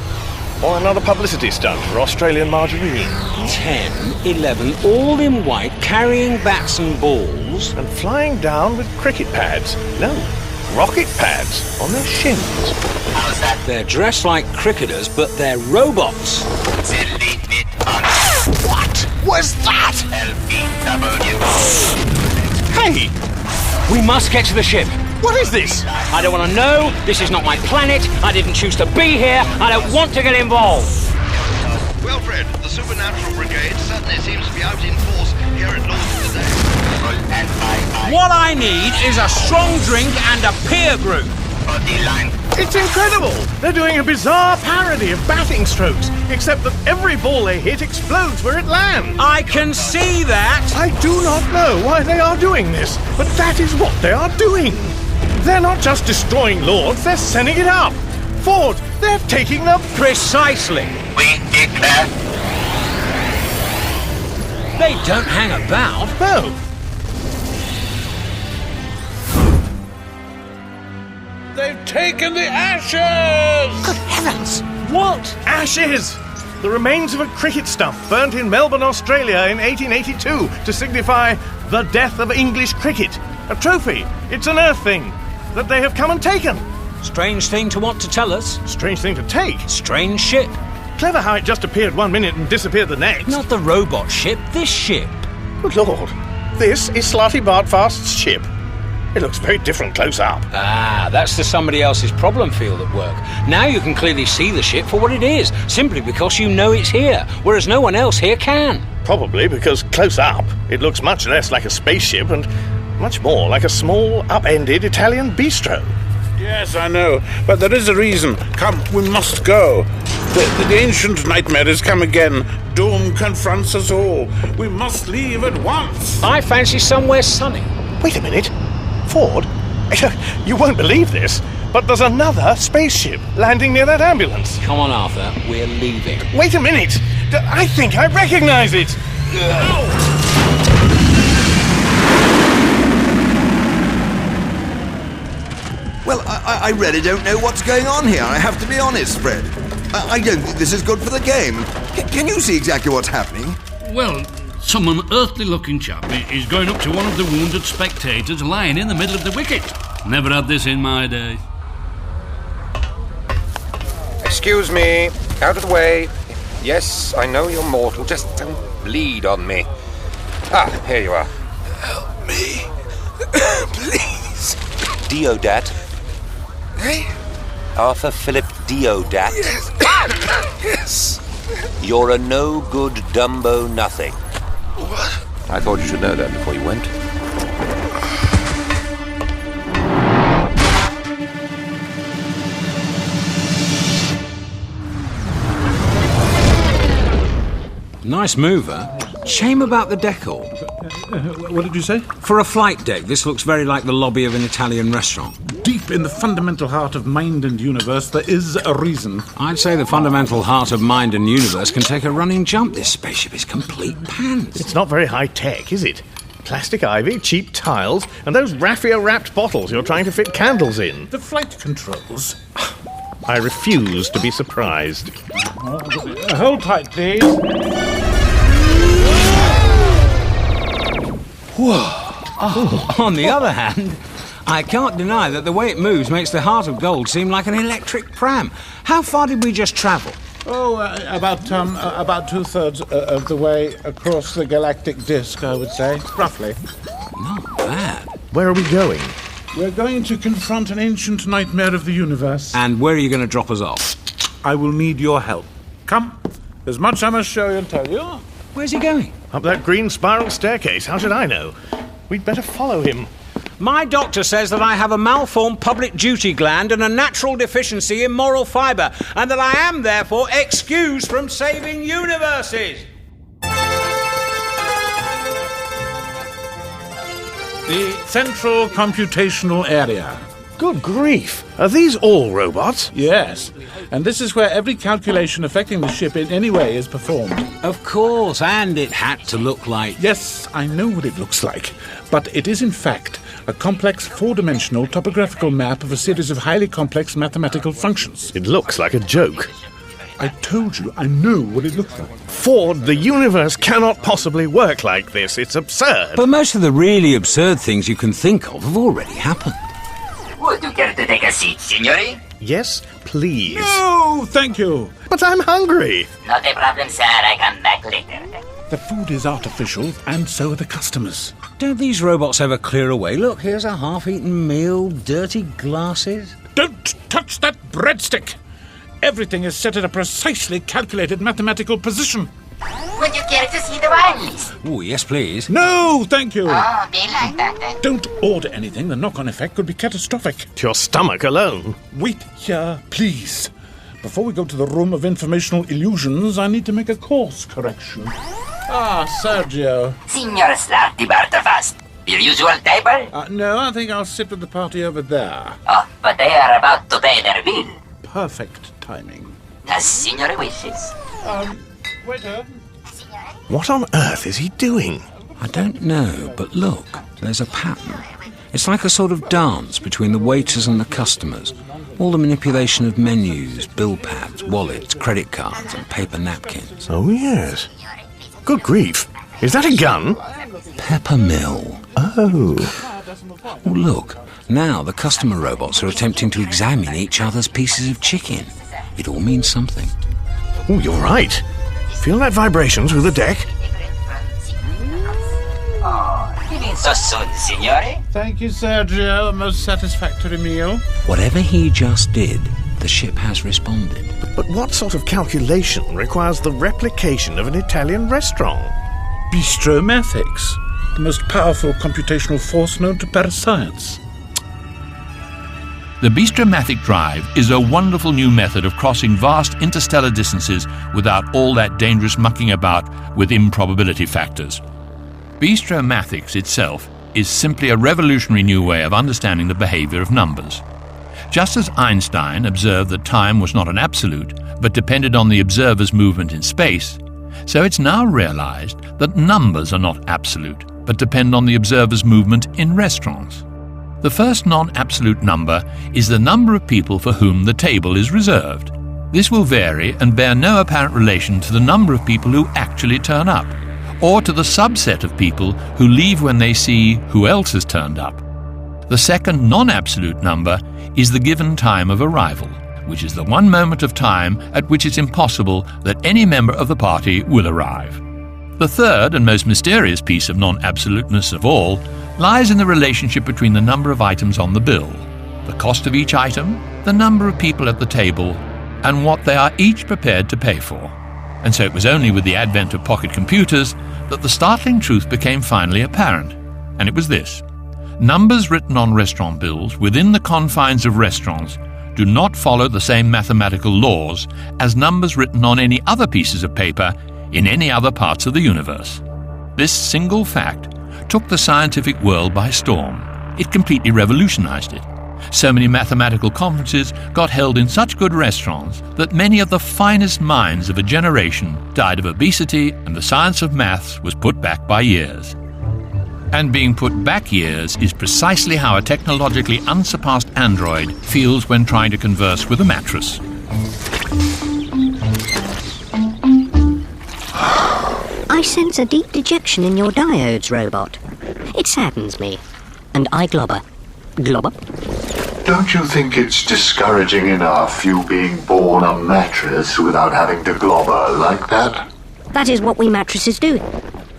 Or another publicity stunt for Australian margarine? 10, 11, all in white, carrying bats and balls. And flying down with cricket pads. No, rocket pads on their shins. How's that? They're dressed like cricketers, but they're robots. What was that? Hey! We must get to the ship. What is this? I don't want to know. This is not my planet. I didn't choose to be here. I don't want to get involved. Well, Fred, the Supernatural Brigade certainly seems to be out in force here at Lord's today. What I need is a strong drink and a peer group. It's incredible! They're doing a bizarre parody of batting strokes, except that every ball they hit explodes where it lands. I can see that. I do not know why they are doing this, but that is what they are doing. They're not just destroying Lords, they're sending it up. Ford, they're taking them... Precisely. We declare. They don't hang about. No. They've taken the ashes! Good heavens! What? Ashes! The remains of a cricket stump burnt in Melbourne, Australia in 1882 to signify the death of English cricket. A trophy. It's an Earth thing that they have come and taken. Strange thing to want to tell us. Strange thing to take. Strange ship. Clever how it just appeared 1 minute and disappeared the next. Not the robot ship, this ship. Good Lord. This is Slarty Bartfast's ship. It looks very different close up. Ah, that's the somebody else's problem field at work. Now you can clearly see the ship for what it is, simply because you know it's here, whereas no one else here can. Probably because close up, it looks much less like a spaceship and much more like a small, upended Italian bistro. Yes, I know, but there is a reason. Come, we must go. The ancient nightmare has come again. Doom confronts us all. We must leave at once. I fancy somewhere sunny. Wait a minute. Ford, you won't believe this, but there's another spaceship landing near that ambulance. Come on, Arthur, we're leaving. Wait a minute! I think I recognize it! Well, I really don't know what's going on here, I have to be honest, Fred. I don't think this is good for the game. Can you see exactly what's happening? Well, some unearthly-looking chap is going up to one of the wounded spectators lying in the middle of the wicket. Never had this in my day. Excuse me. Out of the way. Yes, I know you're mortal. Just don't bleed on me. Ah, here you are. Help me. Please. Deodat. Hey? Arthur Philip Deodat. Yes. Yes. You're a no-good Dumbo nothing. What? I thought you should know that before you went. Nice mover. Shame about the decor. What did you say? For a flight deck, this looks very like the lobby of an Italian restaurant. Deep in the fundamental heart of mind and universe, there is a reason. I'd say the fundamental heart of mind and universe can take a running jump. This spaceship is complete pants. It's not very high-tech, is it? Plastic ivy, cheap tiles, and those raffia-wrapped bottles you're trying to fit candles in. The flight controls. I refuse to be surprised. Hold tight, please. Whoa. Oh, on the other hand, I can't deny that the way it moves makes the Heart of Gold seem like an electric pram. How far did we just travel? Oh, about two-thirds of the way across the galactic disk, I would say, roughly. Not bad. Where are we going? We're going to confront an ancient nightmare of the universe. And where are you going to drop us off? I will need your help. Come. There's much I must show you and tell you. Where's he going? Up that green spiral staircase. How should I know? We'd better follow him. My doctor says that I have a malformed public duty gland and a natural deficiency in moral fibre, and that I am, therefore, excused from saving universes. The Central Computational Area. Good grief. Are these all robots? Yes. And this is where every calculation affecting the ship in any way is performed. Of course, and it had to look like... Yes, I know what it looks like. But it is, in fact, a complex four-dimensional topographical map of a series of highly complex mathematical functions. It looks like a joke. I told you, I know what it looks like. Ford, the universe cannot possibly work like this. It's absurd. But most of the really absurd things you can think of have already happened. Would you care to take a seat, signore? Yes, please. No, thank you. But I'm hungry. Not a problem, sir. I come back later. The food is artificial, and so are the customers. Don't these robots ever clear away? Look, here's a half-eaten meal, dirty glasses. Don't touch that breadstick! Everything is set at a precisely calculated mathematical position. Would you care to see the wine list? Oh, yes, please. No, thank you. Oh, be like that. Don't order anything. The knock-on effect could be catastrophic. To your stomach alone. Wait here, please. Before we go to the room of informational illusions, I need to make a course correction. Ah, Sergio. Signor Slarty Bartafast. Your usual table? No, I think I'll sit with the party over there. Oh, but they are about to pay their bill. Perfect timing. As Signore wishes. Waiter. What on earth is he doing? I don't know, but look, there's a pattern. It's like a sort of dance between the waiters and the customers. All the manipulation of menus, bill pads, wallets, credit cards, and paper napkins. Oh, yes. Good grief. Is that a gun? Peppermill. Oh. Oh, look. Now the customer robots are attempting to examine each other's pieces of chicken. It all means something. Oh, you're right. Feel that vibration through the deck? Leaving so soon, signore? Thank you, Sergio. A most satisfactory meal. Whatever he just did, the ship has responded. But what sort of calculation requires the replication of an Italian restaurant? Bistromathics, the most powerful computational force known to parascience. The bistromathic drive is a wonderful new method of crossing vast interstellar distances without all that dangerous mucking about with improbability factors. Bistromathics itself is simply a revolutionary new way of understanding the behavior of numbers. Just as Einstein observed that time was not an absolute, but depended on the observer's movement in space, so it's now realized that numbers are not absolute, but depend on the observer's movement in restaurants. The first non-absolute number is the number of people for whom the table is reserved. This will vary and bear no apparent relation to the number of people who actually turn up, or to the subset of people who leave when they see who else has turned up. The second non-absolute number is the given time of arrival, which is the one moment of time at which it's impossible that any member of the party will arrive. The third and most mysterious piece of non-absoluteness of all lies in the relationship between the number of items on the bill, the cost of each item, the number of people at the table, and what they are each prepared to pay for. And so it was only with the advent of pocket computers that the startling truth became finally apparent, and it was this. Numbers written on restaurant bills within the confines of restaurants do not follow the same mathematical laws as numbers written on any other pieces of paper in any other parts of the universe. This single fact took the scientific world by storm. It completely revolutionized it. So many mathematical conferences got held in such good restaurants that many of the finest minds of a generation died of obesity, and the science of maths was put back by years. And being put back years is precisely how a technologically unsurpassed android feels when trying to converse with a mattress. I sense a deep dejection in your diodes, robot. It saddens me. And I globber. Globber? Don't you think it's discouraging enough you being born a mattress without having to globber like that? That is what we mattresses do.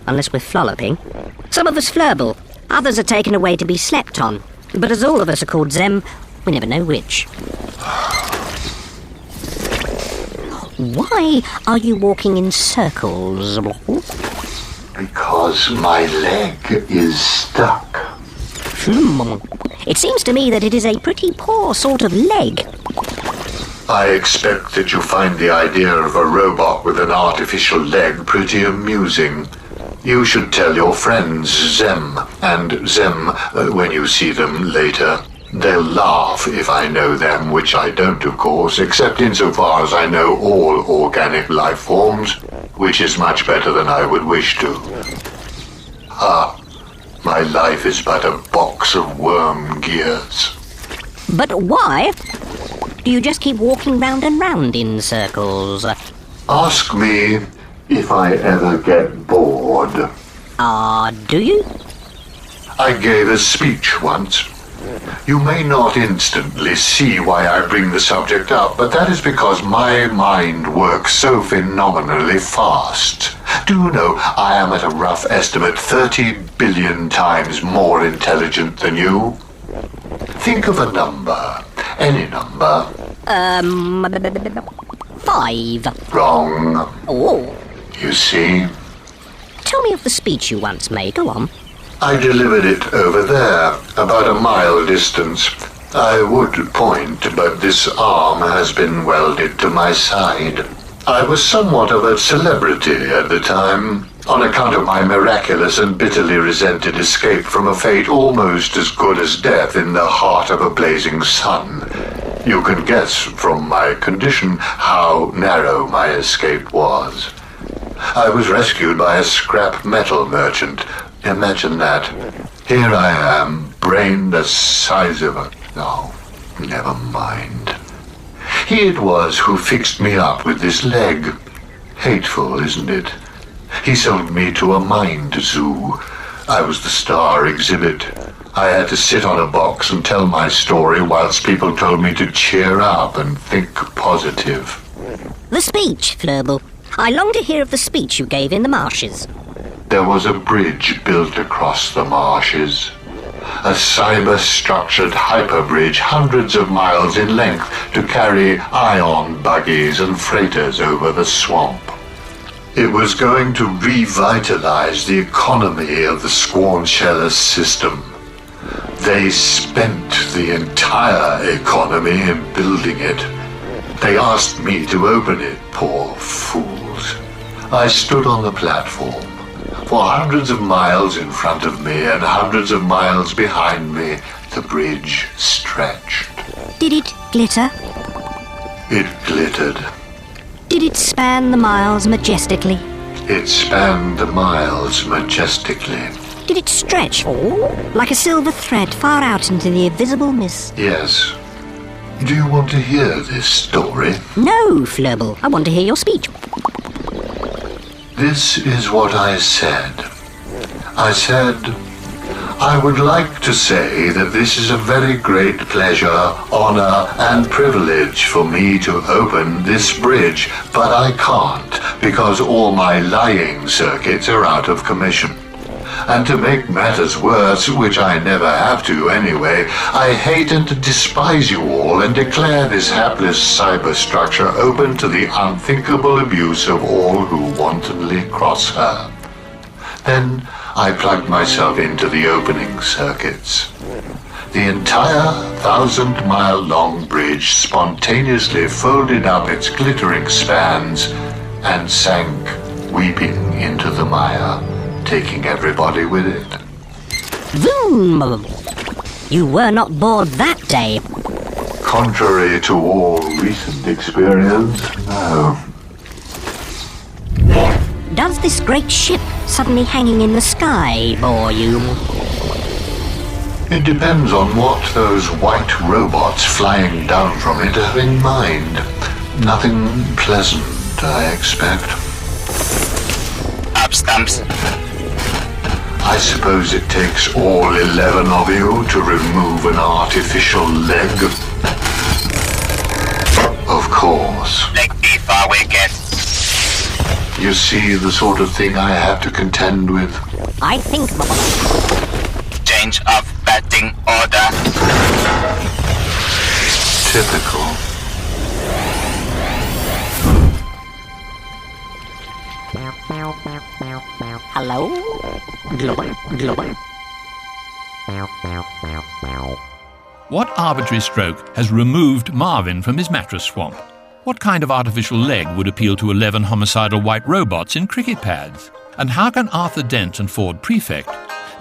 Unless we're flolloping. Some of us flurble. Others are taken away to be slept on. But as all of us are called Zem, we never know which. Why are you walking in circles? Because my leg is stuck. It seems to me that it is a pretty poor sort of leg. I expect that you find the idea of a robot with an artificial leg pretty amusing. You should tell your friends Zem and Zem when you see them later. They'll laugh if I know them, which I don't, of course, except insofar as I know all organic life forms, which is much better than I would wish to. My life is but a box of worm gears. But why do you just keep walking round and round in circles? Ask me if I ever get bored. Do you? I gave a speech once. You may not instantly see why I bring the subject up, but that is because my mind works so phenomenally fast. Do you know, I am at a rough estimate 30 billion times more intelligent than you? Think of a number. Any number. 5. Wrong. Oh. You see? Tell me of the speech you once made. Go on. I delivered it over there, about a mile distance. I would point, but this arm has been welded to my side. I was somewhat of a celebrity at the time, on account of my miraculous and bitterly resented escape from a fate almost as good as death in the heart of a blazing sun. You can guess from my condition how narrow my escape was. I was rescued by a scrap metal merchant. Imagine that. Here I am, brain the size of a... Oh, never mind. He it was who fixed me up with this leg. Hateful, isn't it? He sold me to a mind zoo. I was the star exhibit. I had to sit on a box and tell my story whilst people told me to cheer up and think positive. The speech, Flurble. I long to hear of the speech you gave in the marshes. There was a bridge built across the marshes. A cyber-structured hyperbridge hundreds of miles in length to carry ion buggies and freighters over the swamp. It was going to revitalize the economy of the Squanchella system. They spent the entire economy in building it. They asked me to open it, poor fools. I stood on the platform. For hundreds of miles in front of me and hundreds of miles behind me, the bridge stretched. Did it glitter? It glittered. Did it span the miles majestically? It spanned the miles majestically. Did it stretch, like a silver thread far out into the invisible mist? Yes. Do you want to hear this story? No, Flurble. I want to hear your speech. This is what I said. I said, I would like to say that this is a very great pleasure, honor, and privilege for me to open this bridge, but I can't because all my lying circuits are out of commission. And to make matters worse, which I never have to anyway, I hate and despise you all and declare this hapless cyberstructure open to the unthinkable abuse of all who wantonly cross her. Then I plugged myself into the opening circuits. The entire 1,000-mile-long bridge spontaneously folded up its glittering spans and sank weeping into the mire, taking everybody with it. Vroom! You were not bored that day. Contrary to all recent experience, no. Does this great ship suddenly hanging in the sky bore you? It depends on what those white robots flying down from it have in mind. Nothing pleasant, I expect. Up stumps. I suppose it takes all 11 of you to remove an artificial leg. Of course. Leg beef are wicked. You see the sort of thing I have to contend with? I think... Change of batting order. Typical. Hello? What arbitrary stroke has removed Marvin from his mattress swamp? What kind of artificial leg would appeal to 11 homicidal white robots in cricket pads? And how can Arthur Dent and Ford Prefect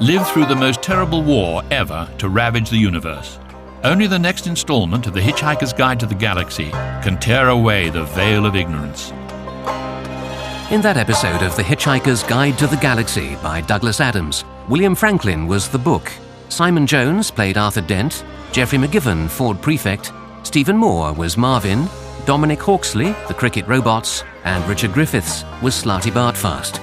live through the most terrible war ever to ravage the universe? Only the next installment of The Hitchhiker's Guide to the Galaxy can tear away the veil of ignorance. In that episode of The Hitchhiker's Guide to the Galaxy by Douglas Adams, William Franklin was the book. Simon Jones played Arthur Dent, Geoffrey McGivern, Ford Prefect, Stephen Moore was Marvin, Dominic Hawksley, the cricket robots, and Richard Griffiths was Slarty Bartfast.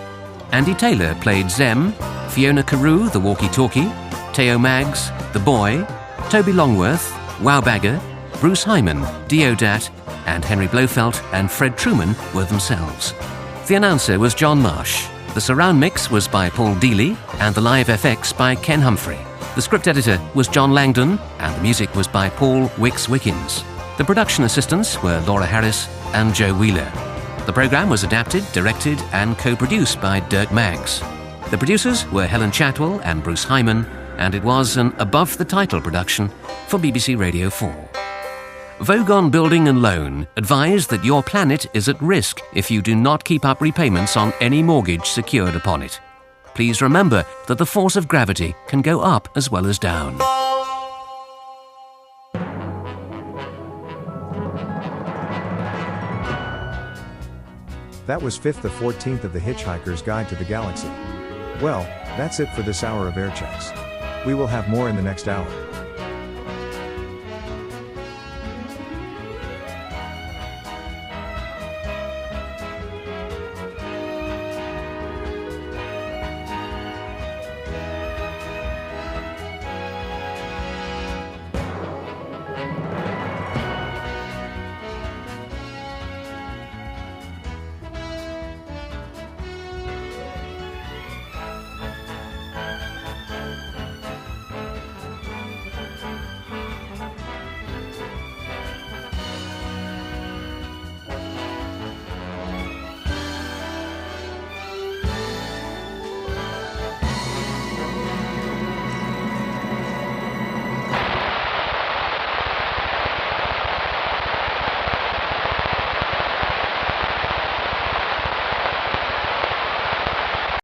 Andy Taylor played Zem, Fiona Carew, the walkie-talkie, Teo Maggs, the boy, Toby Longworth, Wowbagger, Bruce Hyman, Deodat, and Henry Blofeld and Fred Truman were themselves. The announcer was John Marsh. The surround mix was by Paul Dealey and the live FX by Ken Humphrey. The script editor was John Langdon and the music was by Paul Wicks-Wickens. The production assistants were Laura Harris and Joe Wheeler. The programme was adapted, directed and co-produced by Dirk Maggs. The producers were Helen Chatwell and Bruce Hyman, and it was an above-the-title production for BBC Radio 4. Vogon Building and Loan advise that your planet is at risk if you do not keep up repayments on any mortgage secured upon it. Please remember that the force of gravity can go up as well as down. That was 5th the 14th of The Hitchhiker's Guide to the Galaxy. Well, that's it for this hour of air checks. We will have more in the next hour.